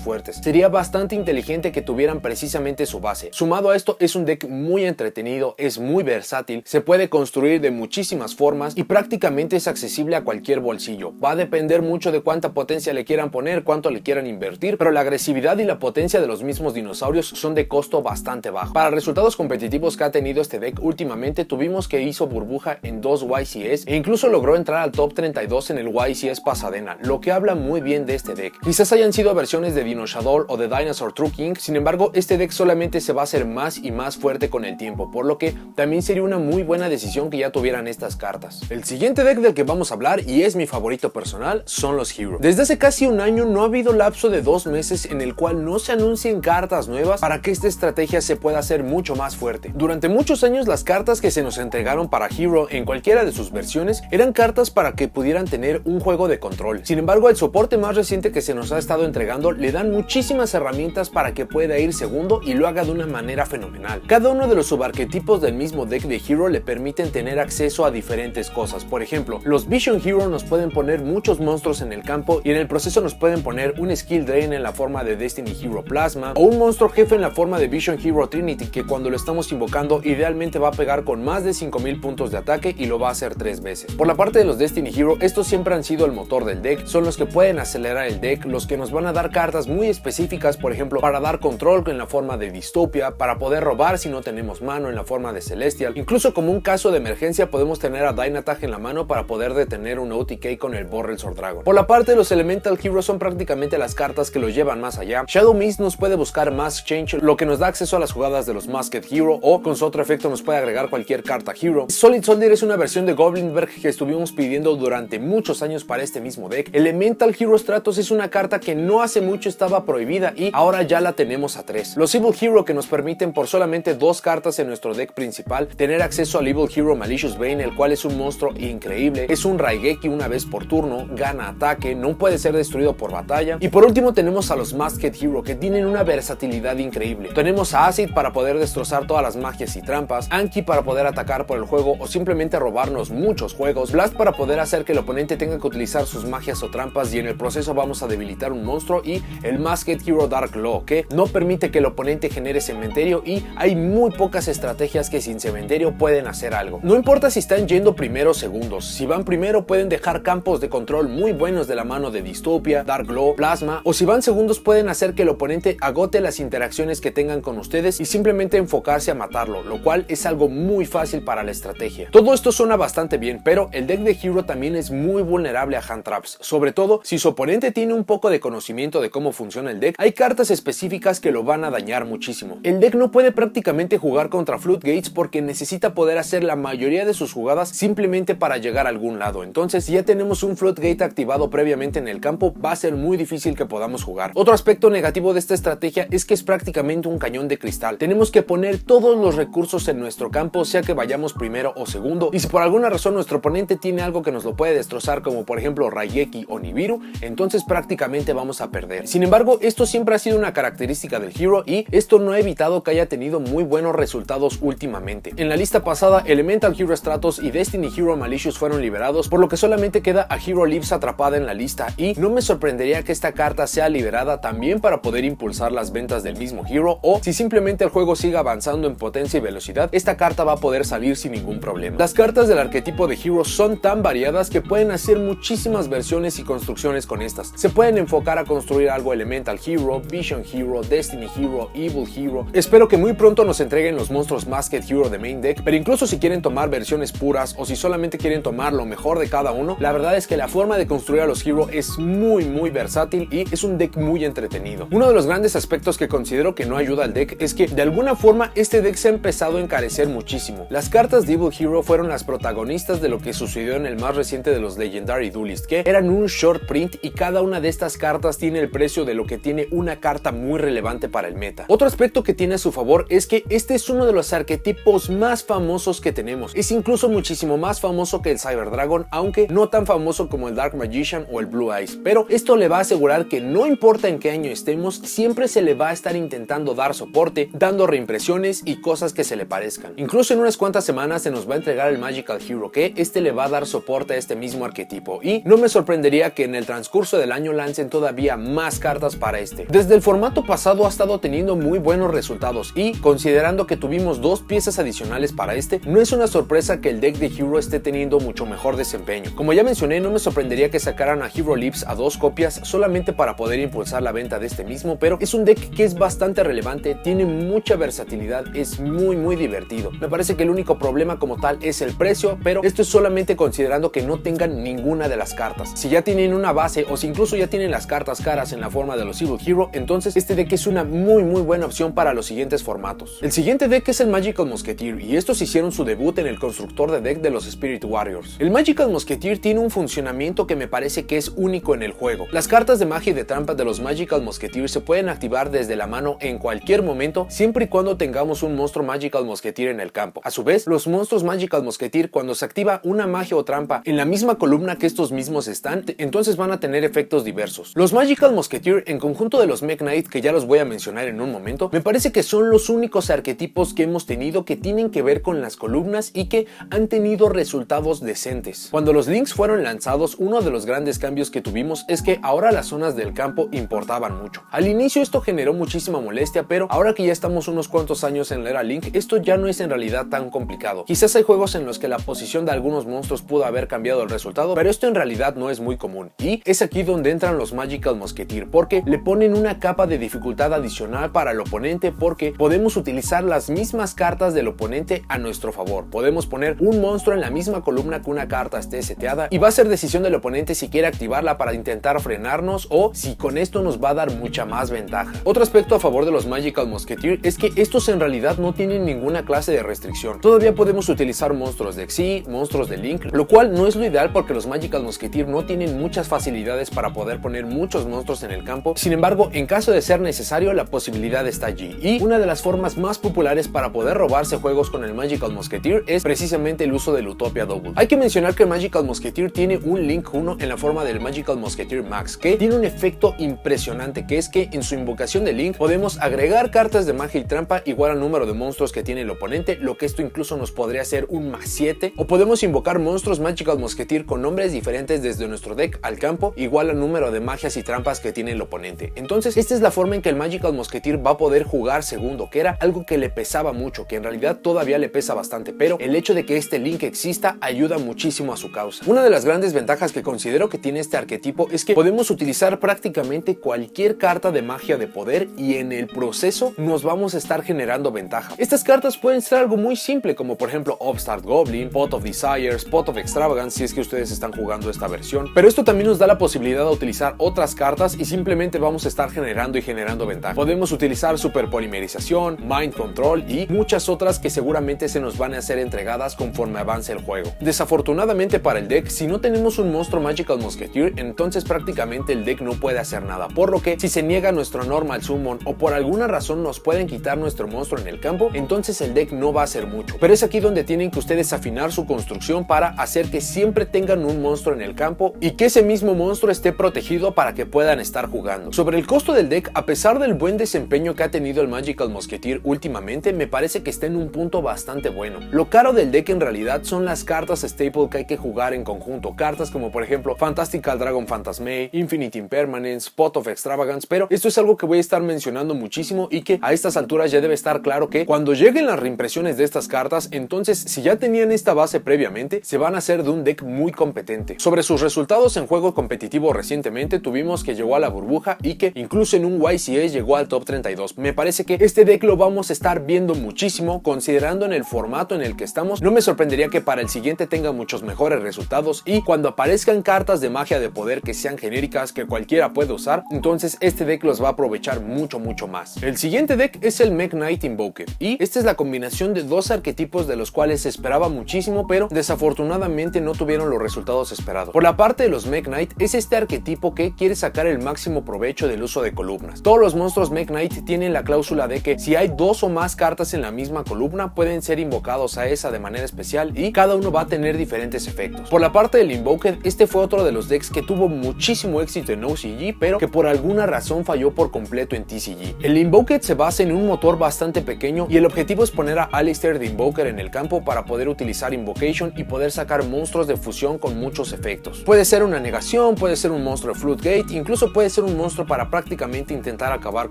fuertes. Sería bastante inteligente que tuvieran precisamente su base. Sumado a esto, es un deck muy entretenido, es muy versátil, se puede construir de muchísimas formas y prácticamente es accesible a cualquier bolsillo. Va a depender mucho de cuánta potencia le quieran poner, cuánto le quieran invertir, pero la agresividad y la potencia de los mismos dinosaurios son de costo bastante bajo. Para resultados competitivos que ha tenido este deck últimamente, tuvimos que hizo burbuja en 2 YCS e incluso logró entrar al top 32 en el YCS Pasadena, lo que habla muy bien de este deck. Quizás hayan sido versiones de Dino Shadow o de Dinosaur True King, sin embargo este deck solamente se va a hacer más y más fuerte con el tiempo, por lo que también sería una muy buena decisión que ya tuvieran estas cartas. El siguiente deck del que vamos a hablar, y es mi favorito personal, son los Hero. Desde hace casi un año no ha habido lapso de 2 meses en el cual no se anuncien cartas nuevas para que esta estrategia se pueda hacer mucho más fuerte. Durante muchos años las cartas que se nos entregaron para Hero en cualquiera de sus versiones eran cartas para que pudieran tener un juego de control. Sin embargo, el soporte más reciente que se nos ha estado entregando le dan muchísimas herramientas para que pueda ir segundo y lo haga de una manera fenomenal. Cada uno de los subarquetipos del mismo deck de Hero le permiten tener acceso a diferentes cosas. Por ejemplo, los Vision Hero nos pueden poner muchos monstruos en el campo y en el proceso nos pueden poner un Skill Drain en la forma de Destiny Hero Plasma o un monstruo jefe en la forma de Vision Hero Trinity, que cuando lo estamos invocando idealmente va a pegar con más de 5000 puntos de ataque y lo va a hacer 3 veces. Por la parte de los Destiny Hero, estos siempre han sido el motor del deck, son los que pueden acelerar el deck, los que nos van a dar cartas muy específicas, por ejemplo, para dar control en la forma de Dystopia, para poder robar si no tenemos mano en la forma de Celestial. Incluso como un caso de emergencia podemos tener a Dynatag en la mano para poder detener un OTK con el Borrel Sword Dragon. Por la parte de los Elemental Heroes son prácticamente las cartas que los llevan más allá. Shadow Mist nos puede buscar Mask Change, lo que nos da acceso a las jugadas de los Masked Hero, o con su otro efecto nos puede agregar cualquier carta Hero. Solid Soldier es una versión de Goblinberg que estuvimos pidiendo durante muchos años para este mismo deck. Elemental Hero Stratos es una carta que no hace mucho estaba prohibida y ahora ya la tenemos a 3. Los Evil Hero, que nos permiten por solamente 2 cartas en nuestro deck principal tener acceso al Evil Hero Malicious Bane, el cual es un monstruo increíble, es un Raigeki una vez por turno, gana ataque, no puede ser destruido por batalla. Y por último tenemos a los Masked Hero, que tienen una versatilidad increíble. Tenemos a Acid para poder destrozar todas las magias y trampas, Anki para poder atacar por el juego o simplemente robarnos muchos juegos, Blast para poder hacer que el oponente tenga que utilizar sus magias o trampas y en el proceso vamos a debilitar un monstruo, y el Masked Hero Dark Law, que no permite que el oponente genere cementerio y hay muy pocas estrategias que sin cementerio pueden hacer algo. No importa si están yendo primero o segundos, si van primero pueden dejar campos de control muy buenos de la mano de Dystopia, Dark Law, Plasma, o si van segundos pueden hacer que el oponente agote las interacciones que tengan con ustedes y simplemente enfocarse a matarlo, lo cual es algo muy fácil para la estrategia. Todo esto suena bastante bien, pero el deck de Hero también es muy vulnerable a hand traps, sobre todo si su oponente tiene un poco de conocimiento de cómo funciona el deck. Hay cartas específicas que lo van a dañar muchísimo. El deck no puede prácticamente jugar contra Floodgates porque necesita poder hacer la mayoría de sus jugadas simplemente para llegar a algún lado. Entonces, si ya tenemos un Floodgate activado previamente en el campo, va a ser muy difícil que podamos jugar. Otro aspecto negativo de esta estrategia es que es prácticamente un cañón de cristal. Tenemos que poner todos los recursos en nuestro campo, sea que vayamos primero o segundo, y si por alguna razón nuestro oponente tiene algo que nos lo puede destrozar, como por ejemplo Raigeki o Nibiru, entonces prácticamente vamos a perder. Sin embargo, esto siempre ha sido una característica del Hero y esto no ha evitado que haya tenido muy buenos resultados últimamente. En la lista pasada, Elemental Hero Stratos y Destiny Hero Malicious fueron liberados, por lo que solamente queda a Hero Leaves atrapada en la lista, y no me sorprendería que esta carta sea liberada también para poder impulsar las ventas del mismo Hero, o si simplemente el juego siga avanzando en potencia y velocidad, esta carta va a poder salir sin ningún problema. Las cartas del arquetipo de Hero son tan variadas que pueden hacer muchísimas versiones y construcciones con estas. Se pueden enfocar a construir algo Elemental Hero, Vision Hero, Destiny Hero, Evil Hero. Espero que muy pronto nos entreguen los monstruos Masked Hero de main deck, pero incluso si quieren tomar versiones puras o si solamente quieren tomar lo mejor de cada uno, la verdad es que la forma de construir a los Hero es muy versátil y es un deck muy entretenido. Uno de los grandes aspectos que considero que no ayuda al deck es que de alguna forma este deck se ha empezado a encarecer muchísimo. Las cartas de Evil Hero fueron las protagonistas de lo que sucedió en el más reciente de los Legendary Duelist, que eran un short print Knight y cada una de estas cartas tiene el precio de lo que tiene una carta muy relevante para el meta. Otro aspecto que tiene a su favor es que este es uno de los arquetipos más famosos que tenemos. Es incluso muchísimo más famoso que el Cyber Dragon, aunque no tan famoso como el Dark Magician o el Blue Eyes. Pero esto le va a asegurar que no importa en qué año estemos, siempre se le va a estar intentando dar soporte, dando reimpresiones y cosas que se le parezcan. Incluso en unas cuantas semanas se nos va a entregar el Magical Hero, que este le va a dar soporte a este mismo arquetipo, y no me sorprendería que en el transcurso del año lancen todavía más cartas para este. Desde el formato pasado ha estado teniendo muy buenos resultados, y considerando que tuvimos 2 piezas adicionales para este, no es una sorpresa que el deck de Hero esté teniendo mucho mejor desempeño. Como ya mencioné, no me sorprendería que sacaran a Hero Lips a 2 copias solamente para poder impulsar la venta de este mismo, pero es un deck que es bastante relevante, tiene mucha versatilidad, es muy divertido. Me parece que el único problema como tal es el precio, pero esto es solamente considerando que no tengan ninguna de las cartas. Si ya tienen una base o si incluso ya tienen las cartas caras en la forma de los Evil Hero, entonces este deck es una muy buena opción para los siguientes formatos. El siguiente deck es el Magical Musketeer, y estos hicieron su debut en el constructor de deck de los Spirit Warriors. El Magical Musketeer tiene un funcionamiento que me parece que es único en el juego. Las cartas de magia y de trampa de los Magical Musketeer se pueden activar desde la mano en cualquier momento, siempre y cuando tengamos un monstruo Magical Musketeer en el campo. A su vez, los monstruos Magical Musketeer, cuando se activa una magia o trampa en la misma columna que estos mismos están, entonces van a tener efectos diversos. Los Magical Musketeer, en conjunto de los Mech Knight, que ya los voy a mencionar en un momento, me parece que son los únicos arquetipos que hemos tenido que tienen que ver con las columnas y que han tenido resultados decentes. Cuando los links fueron lanzados, uno de los grandes cambios que tuvimos es que ahora las zonas del campo importaban mucho. Al inicio esto generó muchísima molestia, pero ahora que ya estamos unos cuantos años en la era Link, esto ya no es en realidad tan complicado. Quizás hay juegos en los que la posición de algunos monstruos pudo haber cambiado el resultado, pero esto en realidad no es muy común. Y es aquí donde entran los Magical Musketeer, porque le ponen una capa de dificultad adicional para el oponente, porque podemos utilizar las mismas cartas del oponente a nuestro favor. Podemos poner un monstruo en la misma columna que una carta esté seteada, y va a ser decisión del oponente si quiere activarla para intentar frenarnos o si con esto nos va a dar mucha más ventaja. Otro aspecto a favor de los Magical Musketeer es que estos en realidad no tienen ninguna clase de restricción. Todavía podemos utilizar monstruos de Xyz, monstruos de Link, lo cual no es lo ideal porque los Magical Musketeer no tienen muchas facilidades para poder poner muchos monstruos en el campo. Sin embargo, en caso de ser necesario, la posibilidad está allí, y una de las formas más populares para poder robarse juegos con el Magical Musketeer es precisamente el uso del Utopia Double. Hay que mencionar que el Magical Musketeer tiene un Link 1 en la forma del Magical Musketeer Max, que tiene un efecto impresionante, que es que en su invocación de Link podemos agregar cartas de magia y trampa igual al número de monstruos que tiene el oponente, lo que esto incluso nos podría hacer un +7, o podemos invocar monstruos Magical Musketeer con nombres diferentes desde nuestro deck al campo igual al número de magias y trampas que tiene el oponente. Entonces esta es la forma en que el Magical Musketeer va a poder jugar segundo, que era algo que le pesaba mucho, que en realidad todavía le pesa bastante, pero el hecho de que este Link exista ayuda muchísimo a su causa. Una de las grandes ventajas que considero que tiene este arquetipo es que podemos utilizar prácticamente cualquier carta de magia de poder y en el proceso nos vamos a estar generando ventaja. Estas cartas pueden ser algo muy simple, como por ejemplo Upstart Goblin, Pot of Desires, Pot of Extravagance si es que ustedes están jugando esta versión, pero esto también nos da la posibilidad de utilizar otras cartas y simplemente vamos a estar generando ventaja. Podemos utilizar Super Polimerización, Mind Control y muchas otras que seguramente se nos van a ser entregadas conforme avance el juego. Desafortunadamente para el deck, si no tenemos un monstruo Magical Musketeer, entonces prácticamente el deck no puede hacer nada, por lo que si se niega nuestro Normal Summon o por alguna razón nos pueden quitar nuestro monstruo en el campo, entonces el deck no va a hacer mucho. Pero es aquí donde tienen que ustedes afinar su construcción para hacer que siempre tengan un monstruo en el campo y que ese mismo monstruo esté protegido para que puedan estar jugando. Sobre el costo del deck, a pesar del buen desempeño que ha tenido el Magical Musketeer últimamente, me parece que está en un punto bastante bueno. Lo caro del deck en realidad son las cartas staple que hay que jugar en conjunto, cartas como por ejemplo Fantastical Dragon Phantasme, Infinite Impermanence, Pot of Extravagance, pero esto es algo que voy a estar mencionando muchísimo y que a estas alturas ya debe estar claro que cuando lleguen las reimpresiones de estas cartas, entonces si ya tenían esta base previamente, se van a hacer de un deck muy competente. Sobre sus resultados en juego competitivo recientemente, tuvimos que llegó a la burbuja y que incluso en un YCA llegó al top 32. Me parece que este deck lo vamos a estar viendo muchísimo, considerando en el formato en el que estamos. No me sorprendería que para el siguiente tenga muchos mejores resultados y cuando aparezcan cartas de magia de poder que sean genéricas, que cualquiera puede usar, entonces este deck los va a aprovechar mucho más. El siguiente deck es el Mech Knight Invoked y esta es la combinación de dos arquetipos de los cuales se esperaba muchísimo, pero desafortunadamente no tuvieron los resultados esperados. Por la parte de los Mech Knight, que es este arquetipo que quiere sacar el máximo provecho del uso de columnas. Todos los monstruos Mech Knight tienen la cláusula de que si hay dos o más cartas en la misma columna pueden ser invocados a esa de manera especial y cada uno va a tener diferentes efectos. Por la parte del Invoked, este fue otro de los decks que tuvo muchísimo éxito en OCG, pero que por alguna razón falló por completo en TCG. El Invoked se basa en un motor bastante pequeño y el objetivo es poner a Alistair de Invoker en el campo para poder utilizar Invocation y poder sacar monstruos de fusión con muchos efectos. Puede ser una negación, puede ser un monstruo de Floodgate, incluso puede ser un monstruo para prácticamente intentar acabar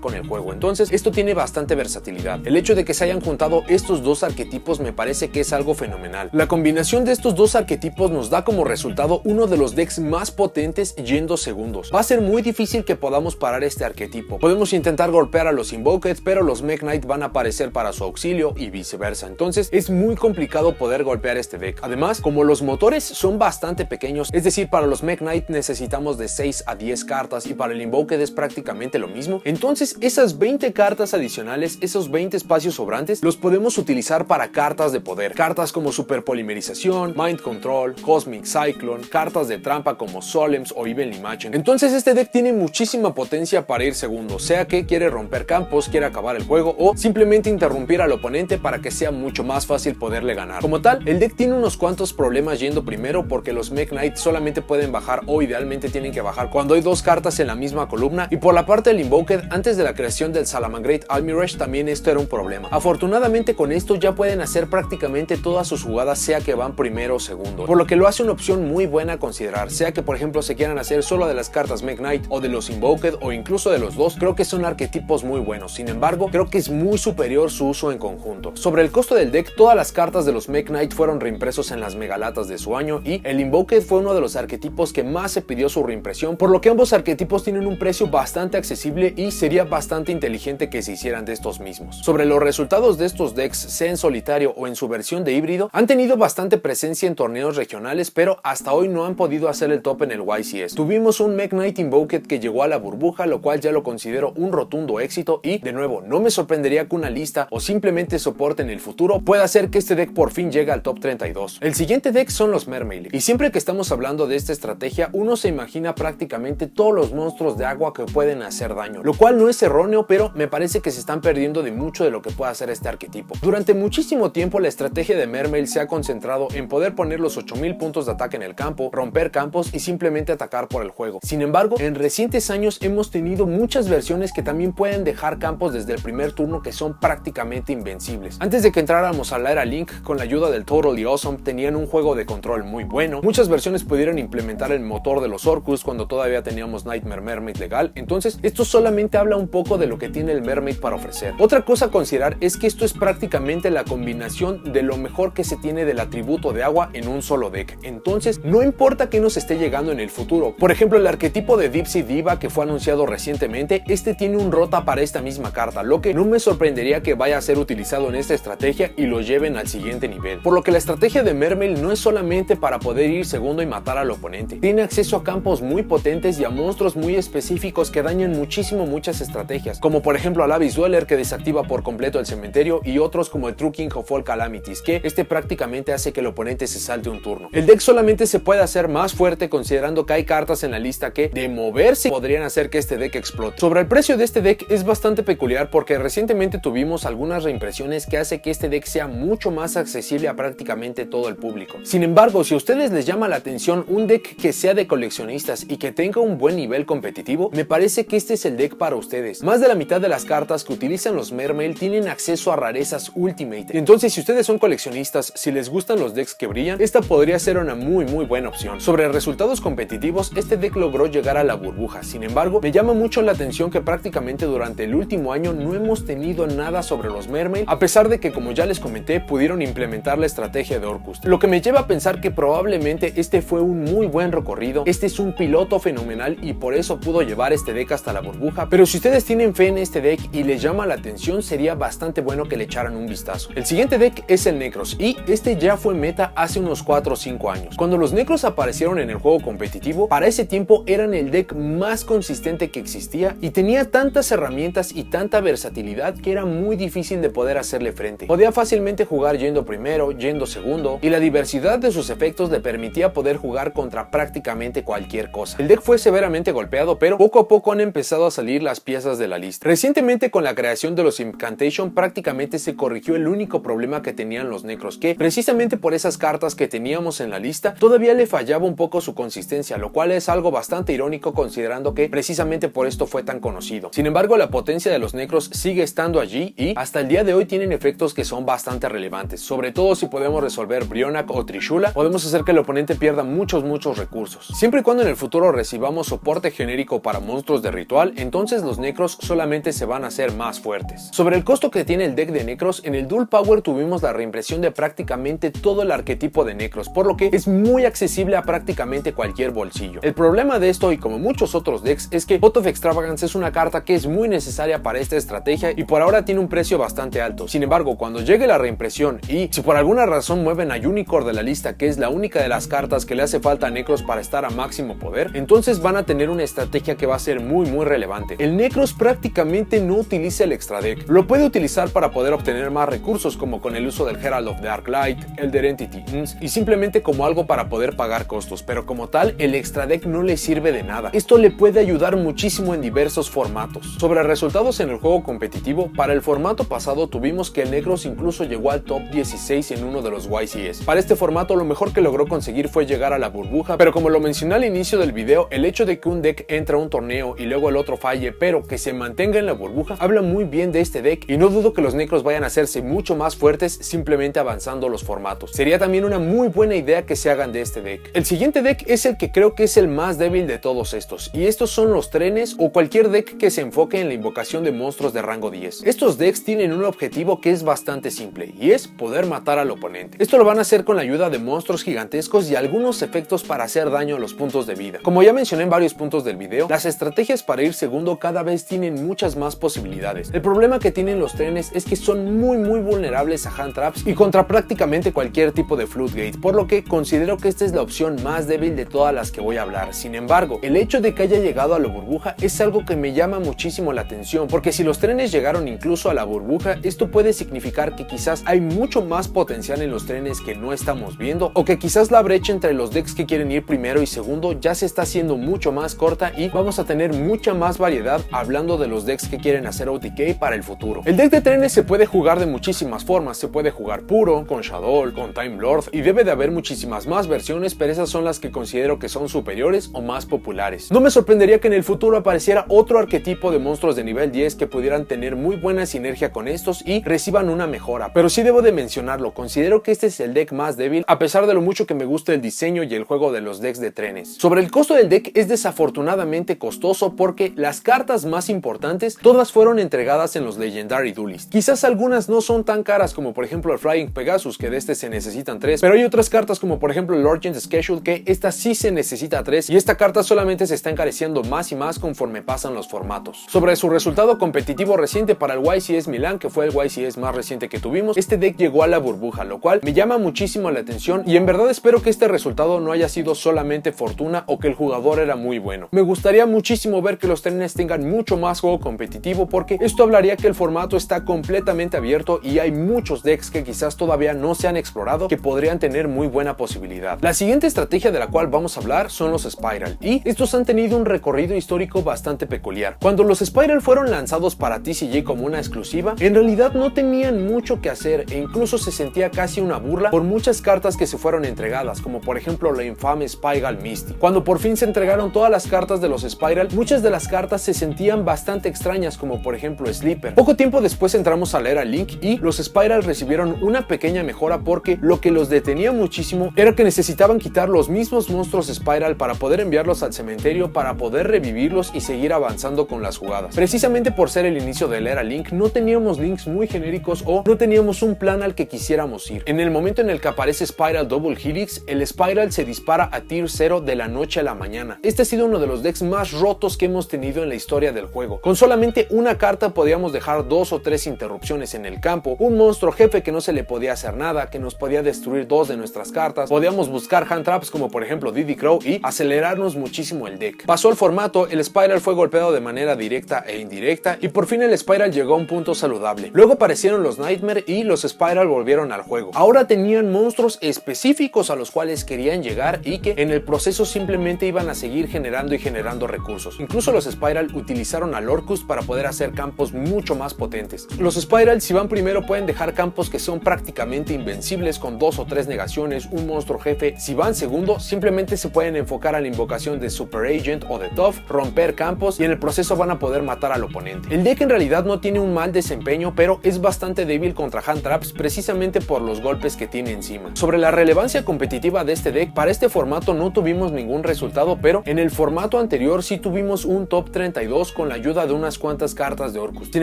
con el juego. Entonces esto tiene bastante versatilidad. El hecho de que se hayan juntado estos dos arquetipos me parece que es algo fenomenal. La combinación de estos dos arquetipos nos da como resultado uno de los decks más potentes yendo segundos. Va a ser muy difícil que podamos parar este arquetipo. Podemos intentar golpear a los Invoked, pero los Mech Knight van a aparecer para su auxilio y viceversa. Entonces es muy complicado poder golpear este deck. Además, como los motores son bastante pequeños, es decir, para los Mech Knight necesitamos de 6 a 10 cartas y para el Invoked es prácticamente lo mismo. Entonces esas 20 cartas adicionales, esos 20 espacios sobrantes, los podemos utilizar para cartas de poder. Cartas como Super Polimerización, Mind Control, Cosmic Cyclone, cartas de trampa como Solemns o Evenly Matched. Entonces este deck tiene muchísima potencia para ir segundo, sea que quiere romper campos, quiere acabar el juego o simplemente interrumpir al oponente para que sea mucho más fácil poderle ganar. Como tal, el deck tiene unos cuantos problemas yendo primero porque los Mech Knight solamente pueden bajar o idealmente tienen que bajar cuando hay dos cartas en la misma columna, y por la parte del Invoked, antes de la creación del Salamangreat Almirage también esto era un problema. Afortunadamente con esto ya pueden hacer prácticamente todas sus jugadas, sea que van primero o segundo, por lo que lo hace una opción muy buena a considerar, sea que por ejemplo se quieran hacer solo de las cartas Mech Knight o de los Invoked o incluso de los dos. Creo que son arquetipos muy buenos, sin embargo creo que es muy superior su uso en conjunto. Sobre el costo del deck, todas las cartas de los Mech Knight fueron reimpresos en las megalatas de su año y el Invoked fue uno de los arquetipos que más se pidió su reimpresión, por lo que ambos arquetipos tienen un precio bastante accesible y sería bastante inteligente que se hicieran de estos mismos. Sobre los resultados de estos decks, sea en solitario o en su versión de híbrido, han tenido bastante presencia en torneos regionales, pero hasta hoy no han podido hacer el top en el YCS. Tuvimos un Mech Knight Invoked que llegó a la burbuja, lo cual ya lo considero un rotundo éxito y, de nuevo, no me sorprendería que una lista o simplemente soporte en el futuro pueda hacer que este deck por fin llegue al top 32. El siguiente deck son los Mermail, y siempre que estamos hablando de esta estrategia, uno se imagina prácticamente todos los monstruos de agua que pueden hacer daño, lo cual no es erróneo, pero me parece que se están perdiendo de mucho de lo que puede hacer este arquetipo. Durante muchísimo tiempo la estrategia de Mermail se ha concentrado en poder poner los 8000 puntos de ataque en el campo, romper campos y simplemente atacar por el juego. Sin embargo, en recientes años hemos tenido muchas versiones que también pueden dejar campos desde el primer turno que son prácticamente invencibles. Antes de que entráramos a la era Link, con la ayuda del Totally Awesome tenían un juego de control muy bueno. Muchas versiones pudieron implementar el motor de los Orcus cuando todavía teníamos Nightmare Mermaid legal. Entonces esto solamente habla un poco de lo que tiene el Mermaid para ofrecer. Otra cosa a considerar es que esto es prácticamente la combinación de lo mejor que se tiene del atributo de agua en un solo deck. Entonces no importa que nos esté llegando en el futuro. Por ejemplo, el arquetipo de Deep Sea Diva que fue anunciado recientemente, este tiene un rota para esta misma carta, lo que no me sorprendería que vaya a ser utilizado en esta estrategia y lo lleven al siguiente nivel. Por lo que la estrategia de Mermail no es solamente para poder ir segundo y matar al oponente. Tiene acceso a campos muy potentes y a monstruos muy específicos que dañan muchísimo muchas estrategias, como por ejemplo al Abyss Dweller que desactiva por completo el cementerio, y otros como el True King of All Calamities, que este prácticamente hace que el oponente se salte un turno. El deck solamente se puede hacer más fuerte considerando que hay cartas en la lista que, de moverse, podrían hacer que este deck explote. Sobre el precio de este deck es bastante peculiar porque recientemente tuvimos algunas reimpresiones que hace que este deck sea mucho más accesible a prácticamente todo el público. Sin embargo, si a ustedes les llama la atención un deck que sea de coleccionistas y que tenga un buen nivel competitivo, me parece que este es el deck para ustedes. Más de la mitad de las cartas que utilizan los Mermail tienen acceso a rarezas Ultimate. Entonces, si ustedes son coleccionistas, si les gustan los decks que brillan, esta podría ser una muy buena opción. Sobre resultados competitivos, este deck logró llegar a la burbuja. Sin embargo, me llama mucho la atención que prácticamente durante el último año no hemos tenido nada sobre los Mermail, a pesar de que, como ya les comenté, pudieron implementar la estrategia de Orcus, lo que me lleva a pensar que probablemente este fue un muy buen recorrido. Este es un piloto fenomenal y por eso pudo llevar este deck hasta la burbuja, pero si ustedes tienen fe en este deck y les llama la atención, sería bastante bueno que le echaran un vistazo. El siguiente deck es el Necros, y este ya fue meta hace unos 4 o 5 años. Cuando los Necros aparecieron en el juego competitivo, para ese tiempo eran el deck más consistente que existía y tenía tantas herramientas y tanta versatilidad que era muy difícil de poder hacerle frente. Podía fácilmente jugar yendo primero, yendo segundo, y la diversidad de sus efectos le permitía poder jugar contra prácticamente cualquier cosa. El deck fue severamente golpeado, pero poco a poco han empezado a salir las piezas de la lista. Recientemente, con la creación de los Incantation, prácticamente se corrigió el único problema que tenían los Necros, que precisamente por esas cartas que teníamos en la lista todavía le fallaba un poco su consistencia, lo cual es algo bastante irónico considerando que precisamente por esto fue tan conocido. Sin embargo, la potencia de los Necros sigue estando allí y hasta el día de hoy tienen efectos que son bastante relevantes, sobre todo si podemos resolver Brionac o Trishula, podemos hacer que el oponente pierda muchos recursos. Siempre y cuando en el futuro recibamos soporte genérico para monstruos de ritual, entonces los Necros solamente se van a hacer más fuertes. Sobre el costo que tiene el deck de Necros, en el Dual Power tuvimos la reimpresión de prácticamente todo el arquetipo de Necros, por lo que es muy accesible a prácticamente cualquier bolsillo. El problema de esto, y como muchos otros decks, es que Pot of Extravagance es una carta que es muy necesaria para esta estrategia y por ahora tiene un precio bastante alto. Sin embargo, cuando llegue la reimpresión y si por alguna razón mueven a Unicorn de la lista, que es la única de las cartas que le hace falta a Necros para estar a máximo poder, entonces van a tener una estrategia que va a ser muy relevante. El Necros prácticamente no utiliza el extra deck, lo puede utilizar para poder obtener más recursos, como con el uso del Herald of Darklight, el de Entity y simplemente como algo para poder pagar costos, pero como tal el extra deck no le sirve de nada. Esto le puede ayudar muchísimo en diversos formatos. Sobre resultados en el juego competitivo, para el formato pasado tuvimos que el Necros incluso llegó al top 16 en uno de los YCS. Para este formato lo mejor que logró conseguir fue llegar a la burbuja, pero como lo mencioné al inicio del video, el hecho de que un deck entre a un torneo y luego el otro falle, pero que se mantenga en la burbuja, habla muy bien de este deck y no dudo que los Necros vayan a hacerse mucho más fuertes simplemente avanzando los formatos. Sería también una muy buena idea que se hagan de este deck. El siguiente deck es el que creo que es el más débil de todos estos, y estos son los trenes o cualquier deck que se enfoque en la invocación de monstruos de rango 10. Estos decks tienen un objetivo que es bastante simple, y es poder matar al oponente. Esto lo van a hacer con la ayuda de monstruos gigantescos y algunos efectos para hacer daño a los puntos de vida. Como ya mencioné en varios puntos del video, las estrategias para ir segundo cada vez tienen muchas más posibilidades. El problema que tienen los trenes es que son muy vulnerables a hand traps y contra prácticamente cualquier tipo de floodgate, por lo que considero que esta es la opción más débil de todas las que voy a hablar. Sin embargo, el hecho de que haya llegado a la burbuja es algo que me llama muchísimo la atención, porque si los trenes llegaron incluso a la burbuja, esto puede significar que quizás hay mucho más potencial en los trenes que no estamos viendo, o que quizás la brecha entre los decks que quieren ir primero y segundo ya se está haciendo mucho más corta y vamos a tener mucha más variedad hablando de los decks que quieren hacer OTK para el futuro. El deck de trenes se puede jugar de muchísimas formas, se puede jugar puro, con Shadow, con Time Lord, y debe de haber muchísimas más versiones, pero esas son las que considero que son superiores o más populares. No me sorprendería que en el futuro apareciera otro arquetipo de monstruos de nivel 10 que pudieran tener muy buena sinergia con estos y reciban una mejora, pero sí debo de mencionarlo, considero que este es el deck más débil a pesar de lo mucho que me gusta el diseño y el juego de los decks de trenes. Sobre el costo del deck, es desafortunadamente costoso porque las cartas más importantes todas fueron entregadas en los Legendary Duelist. Quizás algunas no son tan caras como por ejemplo el Flying Pegasus, que de este se necesitan 3, pero hay otras cartas como por ejemplo el Urgent Schedule, que esta sí se necesita 3 y esta carta solamente se está encareciendo más y más conforme pasan los formatos. Sobre su resultado competitivo reciente para el YCS Milan, que fue el YCS más reciente que tuvimos, este deck llegó a la burbuja, lo cual me llama muchísimo la atención y en verdad espero que este resultado no haya sido solamente fortuna o que el jugador era muy bueno. Me gustaría muchísimo ver que los trenes tengan mucho más juego competitivo, porque esto hablaría que el formato está completamente abierto y hay muchos decks que quizás todavía no se han explorado que podrían tener muy buena posibilidad. La siguiente estrategia de la cual vamos a hablar son los Spiral, y estos han tenido un recorrido histórico bastante peculiar. Cuando los Spiral fueron lanzados para TCG como una exclusiva, en realidad no tenían mucho que hacer e incluso se sentía casi una burla por muchas cartas que se fueron entregadas, como por ejemplo la infame Spiral Misty. Cuando por fin se entregaron todas las cartas de los Spiral, muchas de las cartas se sentían bastante extrañas, como por ejemplo Sleeper. Poco tiempo después entramos a la era Link y los Spiral recibieron una pequeña mejora, porque lo que los detenía muchísimo era que necesitaban quitar los mismos monstruos Spiral para poder enviarlos al cementerio para poder revivirlos y seguir avanzando con las jugadas. Precisamente por ser el inicio de la era Link, no teníamos links muy genéricos o no teníamos un plan al que quisiéramos ir. En el momento en el que aparece Spiral Double Helix, el Spiral se dispara a tier 0 de la noche a la mañana. Este ha sido uno de los decks más rotos que hemos tenido en la historia del juego. Con solamente una carta podíamos dejar 2 o 3 interrupciones en el campo, un monstruo jefe que no se le podía hacer nada, que nos podía destruir 2 de nuestras cartas, podíamos buscar hand traps como por ejemplo Diddy Crow y acelerarnos muchísimo el deck. Pasó el formato, el Spiral fue golpeado de manera directa e indirecta y por fin el Spiral llegó a un punto saludable. Luego aparecieron los Nightmare y los Spiral volvieron al juego. Ahora tenían monstruos específicos a los cuales querían llegar y que en el proceso esos simplemente iban a seguir generando y generando recursos. Incluso los Spiral utilizaron a Lorcust para poder hacer campos mucho más potentes. Los Spiral, si van primero, pueden dejar campos que son prácticamente invencibles con 2 o 3 negaciones, un monstruo jefe. Si van segundo, simplemente se pueden enfocar a la invocación de Super Agent o de Tough, romper campos y en el proceso van a poder matar al oponente. El deck en realidad no tiene un mal desempeño, pero es bastante débil contra hand traps precisamente por los golpes que tiene encima. Sobre la relevancia competitiva de este deck, para este formato no tuvimos ningún resultado, pero en el formato anterior sí tuvimos un top 32 con la ayuda de unas cuantas cartas de Orcust. Sin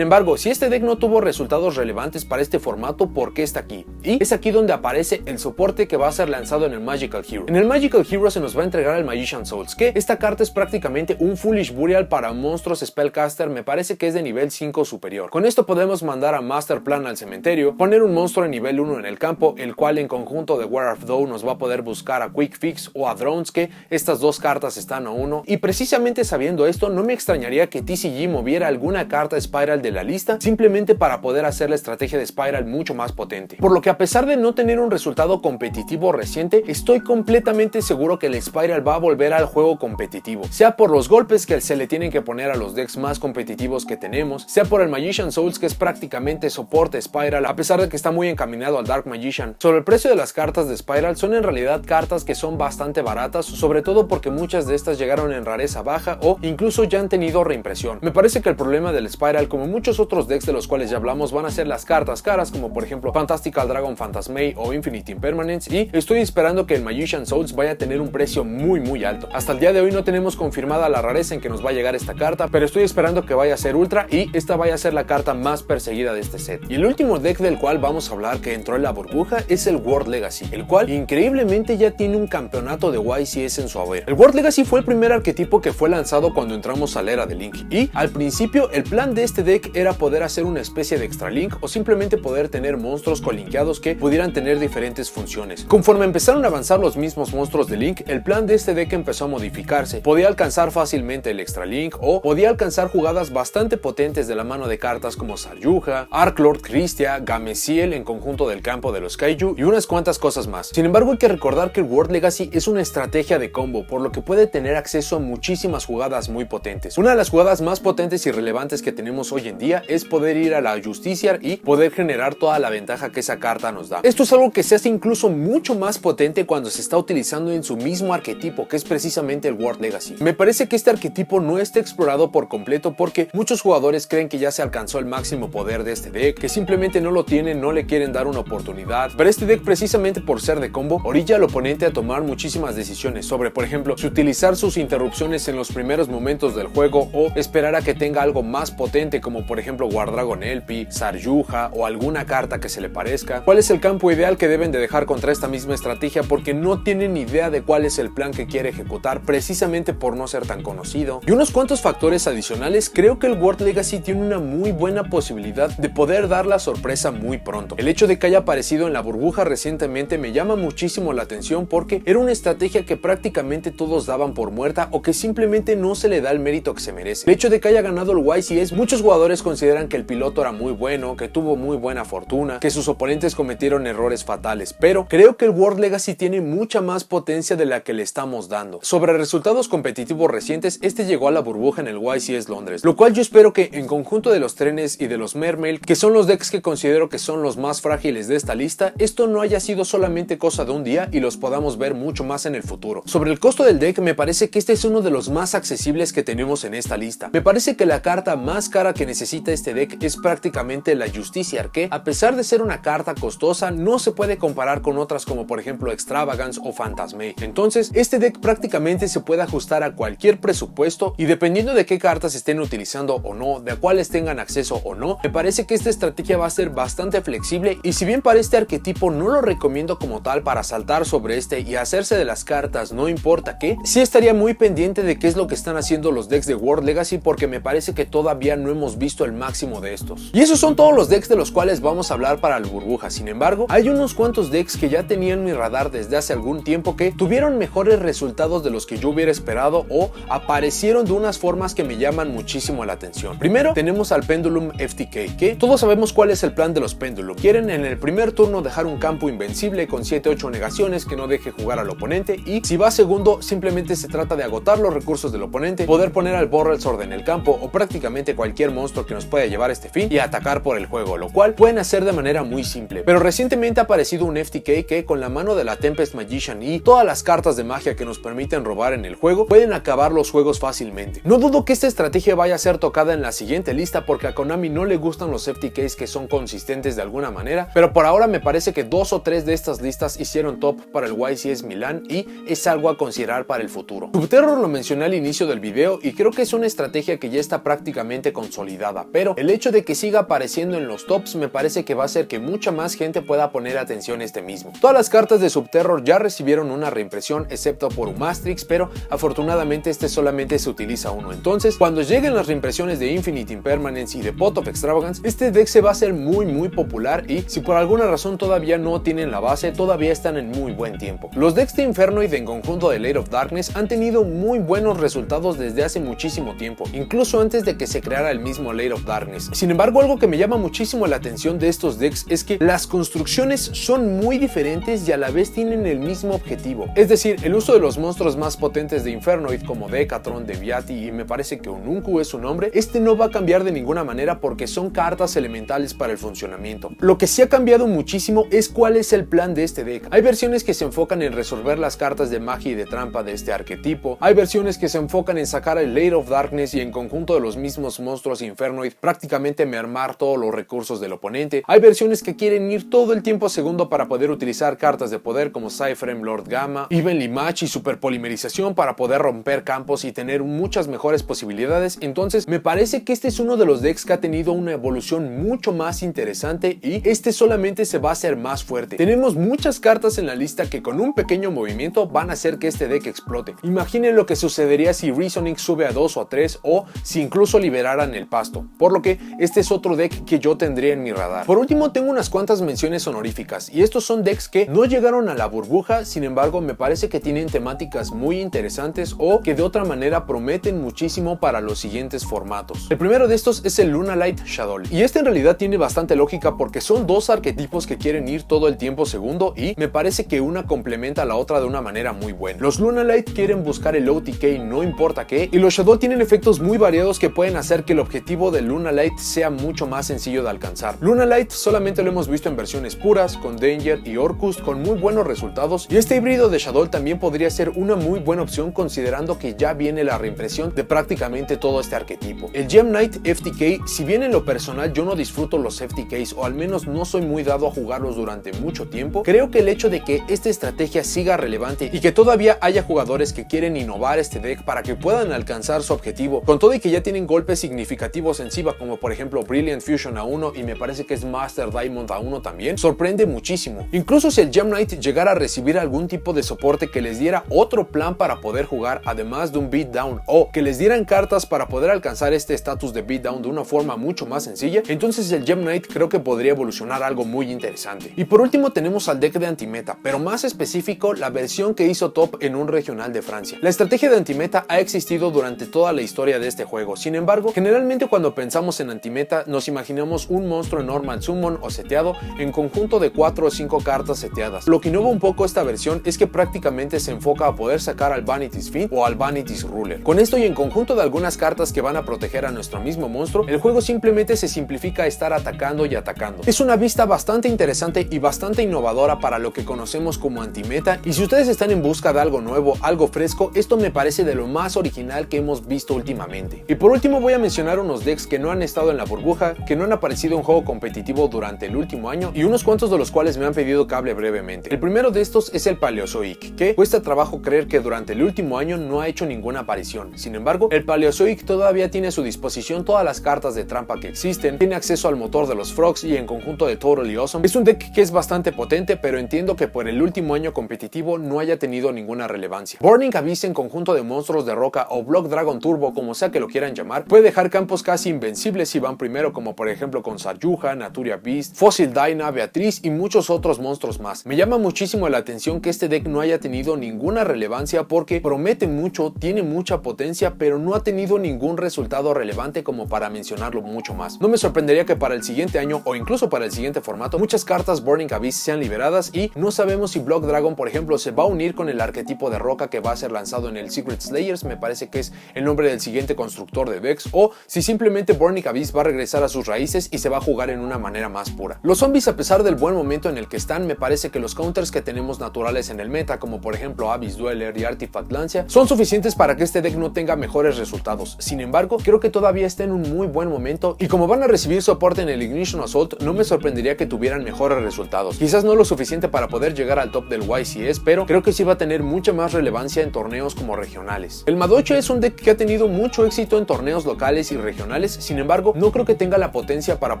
embargo, si este deck no tuvo resultados relevantes para este formato, ¿por qué está aquí? Y es aquí donde aparece el soporte que va a ser lanzado en el Magical Hero. En el Magical Hero se nos va a entregar el Magician Souls, que esta carta es prácticamente un Foolish Burial para monstruos Spellcaster, me parece que es de nivel 5 superior. Con esto podemos mandar a Master Plan al cementerio, poner un monstruo de nivel 1 en el campo, el cual en conjunto de War of Though nos va a poder buscar a Quick Fix o a Drones, que estas dos cartas están a 1, y precisamente sabiendo esto no me extrañaría que TCG moviera alguna carta Spiral de la lista simplemente para poder hacer la estrategia de Spiral mucho más potente. Por lo que a pesar de no tener un resultado competitivo reciente, estoy completamente seguro que el Spiral va a volver al juego competitivo, sea por los golpes que se le tienen que poner a los decks más competitivos que tenemos, sea por el Magician Souls, que es prácticamente soporte Spiral a pesar de que está muy encaminado al Dark Magician. Sobre el precio de las cartas de Spiral, son en realidad cartas que son bastante baratas, sobre todo porque muchas de estas llegaron en rareza baja o incluso ya han tenido reimpresión. Me parece que el problema del Spiral, como muchos otros decks de los cuales ya hablamos, van a ser las cartas caras, como por ejemplo Fantastical Dragon Phantasmay o Infinite Impermanence, y estoy esperando que el Magician Souls vaya a tener un precio muy alto. Hasta el día de hoy no tenemos confirmada la rareza en que nos va a llegar esta carta, pero estoy esperando que vaya a ser ultra y esta vaya a ser la carta más perseguida de este set. Y el último deck del cual vamos a hablar que entró en la burbuja es el World Legacy, el cual increíblemente ya tiene un campeonato de YCS en su haber. El World Legacy fue el primer arquetipo que fue lanzado cuando entramos a la era de Link, y al principio el plan de este deck era poder hacer una especie de extra Link o simplemente poder tener monstruos colinkeados que pudieran tener diferentes funciones. Conforme empezaron a avanzar los mismos monstruos de Link, el plan de este deck empezó a modificarse. Podía alcanzar fácilmente el extra Link o podía alcanzar jugadas bastante potentes de la mano de cartas como Saryuja, Arklord, Christia, Gameciel en conjunto del campo de los Kaiju y unas cuantas cosas más. Sin embargo, hay que recordar que el World Legacy es una estrategia de combo, por lo que puede tener acceso a muchísimas jugadas muy potentes. Una de las jugadas más potentes y relevantes que tenemos hoy en día es poder ir a la Justiciar y poder generar toda la ventaja que esa carta nos da. Esto es algo que se hace incluso mucho más potente cuando se está utilizando en su mismo arquetipo, que es precisamente el World Legacy. Me parece que este arquetipo no está explorado por completo porque muchos jugadores creen que ya se alcanzó el máximo poder de este deck, que simplemente no lo tienen, no le quieren dar una oportunidad, pero este deck, precisamente por ser de combo, orilla al oponente a tomar muchísimas decisiones sobre, por ejemplo, si utilizar sus interrupciones en los primeros momentos del juego o esperar a que tenga algo más potente como por ejemplo Guardragon LP, Saryuja o alguna carta que se le parezca. ¿Cuál es el campo ideal que deben de dejar contra esta misma estrategia? Porque no tienen idea de cuál es el plan que quiere ejecutar, precisamente por no ser tan conocido. Y unos cuantos factores adicionales, creo que el World Legacy tiene una muy buena posibilidad de poder dar la sorpresa muy pronto. El hecho de que haya aparecido en la burbuja recientemente me llama muchísimo la atención porque era una estrategia que prácticamente todos daban por muerta o que simplemente no se le da el mérito que se merece. El hecho de que haya ganado el YCS, muchos jugadores consideran que el piloto era muy bueno, que tuvo muy buena fortuna, que sus oponentes cometieron errores fatales, pero creo que el World Legacy tiene mucha más potencia de la que le estamos dando. Sobre resultados competitivos recientes, este llegó a la burbuja en el YCS Londres, lo cual yo espero que en conjunto de los trenes y de los Mermail, que son los decks que considero que son los más frágiles de esta lista, esto no haya sido solamente cosa de un día y los podamos ver mucho más en el futuro. Sobre el costo del deck, me parece que este es uno de los más accesibles que tenemos en esta lista. Me parece que la carta más cara que necesita este deck es prácticamente la Justiciar, que a pesar de ser una carta costosa, no se puede comparar con otras como por ejemplo Extravagance o Phantasmay. Entonces, este deck prácticamente se puede ajustar a cualquier presupuesto y dependiendo de qué cartas estén utilizando o no, de cuáles tengan acceso o no, me parece que esta estrategia va a ser bastante flexible y si bien para este arquetipo no lo recomiendo como tal para saltar sobre este y hacerse de las cartas no importa qué, sí estaría muy pendiente de qué es lo que están haciendo los decks de World Legacy porque me parece que todavía no hemos visto el máximo de estos. Y esos son todos los decks de los cuales vamos a hablar para la burbuja. Sin embargo, hay unos cuantos decks que ya tenían mi radar desde hace algún tiempo que tuvieron mejores resultados de los que yo hubiera esperado o aparecieron de unas formas que me llaman muchísimo la atención. Primero tenemos al Pendulum FTK, que todos sabemos cuál es el plan de los Pendulum. Quieren en el primer turno dejar un campo invencible con 7-8 negaciones que no deje jugar al oponente y si si va segundo simplemente se trata de agotar los recursos del oponente, poder poner al Borrel Sword en el campo o prácticamente cualquier monstruo que nos pueda llevar a este fin y atacar por el juego, lo cual pueden hacer de manera muy simple. Pero recientemente ha aparecido un FTK que con la mano de la Tempest Magician y todas las cartas de magia que nos permiten robar en el juego pueden acabar los juegos fácilmente. No dudo que esta estrategia vaya a ser tocada en la siguiente lista porque a Konami no le gustan los FTKs que son consistentes de alguna manera, pero por ahora me parece que 2 o 3 de estas listas hicieron top para el YCS Milan y es algo a considerar para el futuro. Subterror lo mencioné al inicio del video y creo que es una estrategia que ya está prácticamente consolidada, pero el hecho de que siga apareciendo en los tops me parece que va a hacer que mucha más gente pueda poner atención a este mismo. Todas las cartas de Subterror ya recibieron una reimpresión excepto por Umastrix, pero afortunadamente este solamente se utiliza uno. Entonces, cuando lleguen las reimpresiones de Infinite Impermanence y de Pot of Extravagance, este deck se va a hacer muy popular y si por alguna razón todavía no tienen la base, todavía están en muy buen tiempo. Los decks de Infernoid en conjunto de Late of Darkness han tenido muy buenos resultados desde hace muchísimo tiempo, incluso antes de que se creara el mismo Late of Darkness. Sin embargo, algo que me llama muchísimo la atención de estos decks es que las construcciones son muy diferentes y a la vez tienen el mismo objetivo. Es decir, el uso de los monstruos más potentes de Infernoid como Decatron, Deviati y me parece que Ununku es su nombre, este no va a cambiar de ninguna manera porque son cartas elementales para el funcionamiento. Lo que sí ha cambiado muchísimo es cuál es el plan de este deck. Hay versiones que se enfocan en resolver las cartas de magia y de trampa de este arquetipo, hay versiones que se enfocan en sacar el Late of Darkness y en conjunto de los mismos monstruos Infernoid prácticamente mermar todos los recursos del oponente, hay versiones que quieren ir todo el tiempo a segundo para poder utilizar cartas de poder como Cypherem, Lord Gamma, Evenly Match y Superpolimerización para poder romper campos y tener muchas mejores posibilidades. Entonces me parece que este es uno de los decks que ha tenido una evolución mucho más interesante y este solamente se va a hacer más fuerte. Tenemos muchas cartas en la lista que con un pequeño movimiento van a hacer que este deck explote. Imaginen lo que sucedería si Reasoning sube a 2 o a 3 o si incluso liberaran el pasto, por lo que este es otro deck que yo tendría en mi radar. Por último, tengo unas cuantas menciones honoríficas y estos son decks que no llegaron a la burbuja, sin embargo me parece que tienen temáticas muy interesantes o que de otra manera prometen muchísimo para los siguientes formatos. El primero de estos es el Lunalight Shadow y este en realidad tiene bastante lógica porque son dos arquetipos que quieren ir todo el tiempo segundo y me parece que una complementa a la otra de una manera muy buena. Los Lunalight quieren buscar el OTK no importa qué y los Shadow tienen efectos muy variados que pueden hacer que el objetivo del Lunalight sea mucho más sencillo de alcanzar. Lunalight solamente lo hemos visto en versiones puras con Danger y Orcust con muy buenos resultados y este híbrido de Shadow también podría ser una muy buena opción considerando que ya viene la reimpresión de prácticamente todo este arquetipo. El Gem Knight FTK, si bien en lo personal yo no disfruto los FTKs o al menos no soy muy dado a jugarlos durante mucho tiempo, creo que el hecho de que esta estrategia siga relevante y que todavía haya jugadores que quieren innovar este deck para que puedan alcanzar su objetivo, con todo y que ya tienen golpes significativos encima como por ejemplo Brilliant Fusion a 1 y me parece que es Master Diamond a 1 también, sorprende muchísimo. Incluso si el Gem Knight llegara a recibir algún tipo de soporte que les diera otro plan para poder jugar además de un beatdown o que les dieran cartas para poder alcanzar este estatus de beatdown de una forma mucho más sencilla, entonces el Gem Knight creo que podría evolucionar a algo muy interesante. Y por último tenemos al deck de Antimeta, pero más específico la versión que hizo top en un regional de Francia. La estrategia de Antimeta ha existido durante toda la historia de este juego, sin embargo generalmente cuando pensamos en Antimeta nos imaginamos un monstruo en normal summon o seteado en conjunto de 4 o 5 cartas seteadas. Lo que innova un poco esta versión es que prácticamente se enfoca a poder sacar al Vanity's Fiend o al Vanity's Ruler. Con esto y en conjunto de algunas cartas que van a proteger a nuestro mismo monstruo, el juego simplemente se simplifica a estar atacando y atacando. Es una vista bastante interesante y bastante innovadora para lo que conocemos como Antimeta y si ustedes están en busca de algo nuevo, algo fresco, esto me parece de lo más original que hemos visto últimamente. Y por último voy a mencionar unos decks que no han estado en la burbuja, que no han aparecido en juego competitivo durante el último año y unos cuantos de los cuales me han pedido que hable brevemente. El primero de estos es el Paleozoic, que cuesta trabajo creer que durante el último año no ha hecho ninguna aparición. Sin embargo, el Paleozoic todavía tiene a su disposición todas las cartas de trampa que existen, tiene acceso al motor de los Frogs y en conjunto de Totally Awesome. Es un deck que es bastante potente, pero entiendo que por el último año competitivo no haya tenido ninguna relevancia. Burning Abyss en conjunto de monstruos de roca o Block Dragon Turbo, como sea que lo quieran llamar, puede dejar campos casi invencibles si van primero, como por ejemplo con Saryuja, Naturia Beast, Fossil Dyna, Beatriz y muchos otros monstruos más. Me llama muchísimo la atención que este deck no haya tenido ninguna relevancia porque promete mucho, tiene mucha potencia, pero no ha tenido ningún resultado relevante como para mencionarlo mucho más. No me sorprendería que para el siguiente año o incluso para el siguiente formato muchas cartas Burning Abyss sean liberadas y no sabemos si Block Dragon por ejemplo se va a unir con con el arquetipo de roca que va a ser lanzado en el Secret Slayers, me parece que es el nombre del siguiente constructor de decks, o si simplemente Burning Abyss va a regresar a sus raíces y se va a jugar en una manera más pura. Los zombies, a pesar del buen momento en el que están, me parece que los counters que tenemos naturales en el meta, como por ejemplo Abyss Dweller y Artifact Lancia, son suficientes para que este deck no tenga mejores resultados. Sin embargo, creo que todavía está en un muy buen momento, y como van a recibir soporte en el Ignition Assault, no me sorprendería que tuvieran mejores resultados. Quizás no lo suficiente para poder llegar al top del YCS, pero creo que sí va a tener mucha más relevancia en torneos como regionales. El Madocho es un deck que ha tenido mucho éxito en torneos locales y regionales, sin embargo, no creo que tenga la potencia para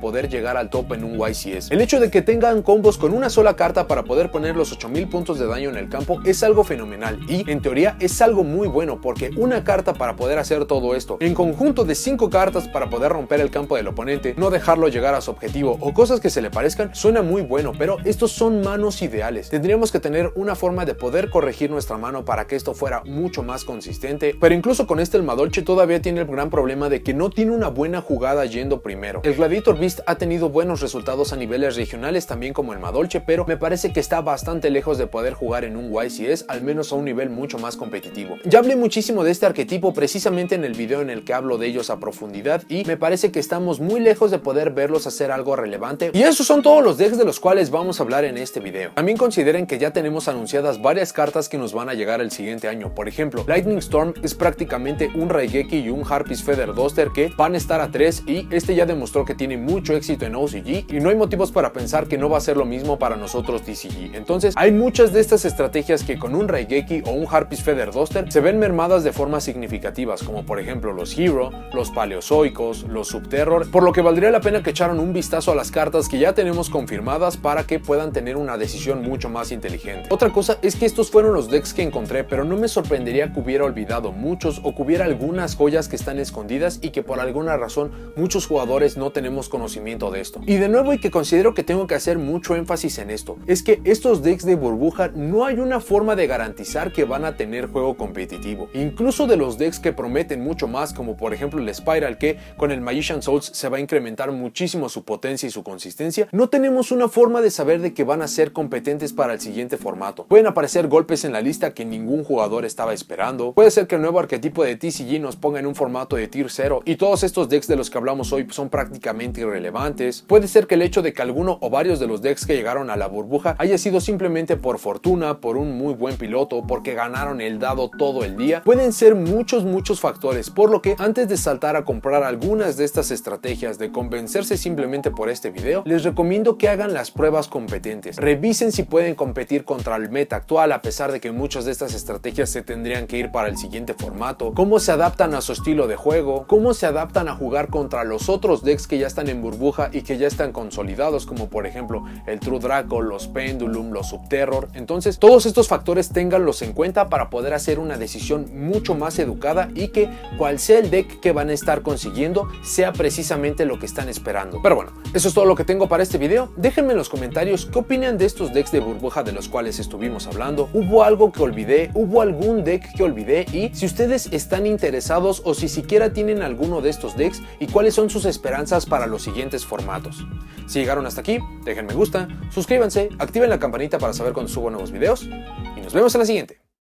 poder llegar al top en un YCS. El hecho de que tengan combos con una sola carta para poder poner los 8000 puntos de daño en el campo es algo fenomenal, y en teoría es algo muy bueno, porque una carta para poder hacer todo esto, en conjunto de 5 cartas para poder romper el campo del oponente, no dejarlo llegar a su objetivo o cosas que se le parezcan, suena muy bueno, pero estos son manos ideales. Tendríamos que tener una forma de poder corregir nuestra mano para que esto fuera mucho más consistente, pero incluso con este el Madolche todavía tiene el gran problema de que no tiene una buena jugada yendo primero. El Gladiator Beast ha tenido buenos resultados a niveles regionales también como el Madolche, pero me parece que está bastante lejos de poder jugar en un YCS, al menos a un nivel mucho más competitivo. Ya hablé muchísimo de este arquetipo precisamente en el video en el que hablo de ellos a profundidad, y me parece que estamos muy lejos de poder verlos hacer algo relevante, y esos son todos los decks de los cuales vamos a hablar en este video. También consideren que ya tenemos anunciadas varias cartas que nos van a llegar el siguiente año. Por ejemplo, Lightning Storm es prácticamente un Raigeki y un Harpies Feather Duster que van a estar a 3, y este ya demostró que tiene mucho éxito en OCG, y no hay motivos para pensar que no va a ser lo mismo para nosotros TCG. Entonces hay muchas de estas estrategias que con un Raigeki o un Harpies Feather Duster se ven mermadas de formas significativas, como por ejemplo los Hero, los Paleozoicos, los Subterror, por lo que valdría la pena que echaran un vistazo a las cartas que ya tenemos confirmadas para que puedan tener una decisión mucho más inteligente. Otra cosa es que estos fueron los decks que encontré, pero no me sorprendería que hubiera olvidado muchos, o que hubiera algunas joyas que están escondidas y que por alguna razón muchos jugadores no tenemos conocimiento de esto. Y de nuevo, y que considero que tengo que hacer mucho énfasis en esto, es que estos decks de burbuja no hay una forma de garantizar que van a tener juego competitivo. Incluso de los decks que prometen mucho más, como por ejemplo el Spiral, que con el Magician Souls se va a incrementar muchísimo su potencia y su consistencia, no tenemos una forma de saber de que van a ser competentes para el siguiente formato. Pueden aparecer golpes en la lista que ningún jugador estaba esperando, puede ser que el nuevo arquetipo de TCG nos ponga en un formato de tier 0 y todos estos decks de los que hablamos hoy son prácticamente irrelevantes, puede ser que el hecho de que alguno o varios de los decks que llegaron a la burbuja haya sido simplemente por fortuna, por un muy buen piloto, porque ganaron el dado todo el día. Pueden ser muchos factores, por lo que antes de saltar a comprar algunas de estas estrategias, de convencerse simplemente por este video, les recomiendo que hagan las pruebas competentes. Revisen si pueden competir contra el meta actual, a pesar de que muchas de estas estrategias se tendrían que ir para el siguiente formato, cómo se adaptan a su estilo de juego, cómo se adaptan a jugar contra los otros decks que ya están en burbuja y que ya están consolidados, como por ejemplo el True Draco, los Pendulum, los Subterror. Entonces todos estos factores ténganlos en cuenta para poder hacer una decisión mucho más educada, y que cual sea el deck que van a estar consiguiendo sea precisamente lo que están esperando. Pero bueno, eso es todo lo que tengo para este video. Déjenme en los comentarios qué opinan de estos decks de burbuja de los cuales estuvimos hablando. ¿Hubo algo que olvidé? ¿Hubo algún deck que olvidé? Y si ustedes están interesados, o si siquiera tienen alguno de estos decks, y cuáles son sus esperanzas para los siguientes formatos. Si llegaron hasta aquí, dejen me gusta, suscríbanse, activen la campanita para saber cuando subo nuevos videos, y nos vemos en la siguiente.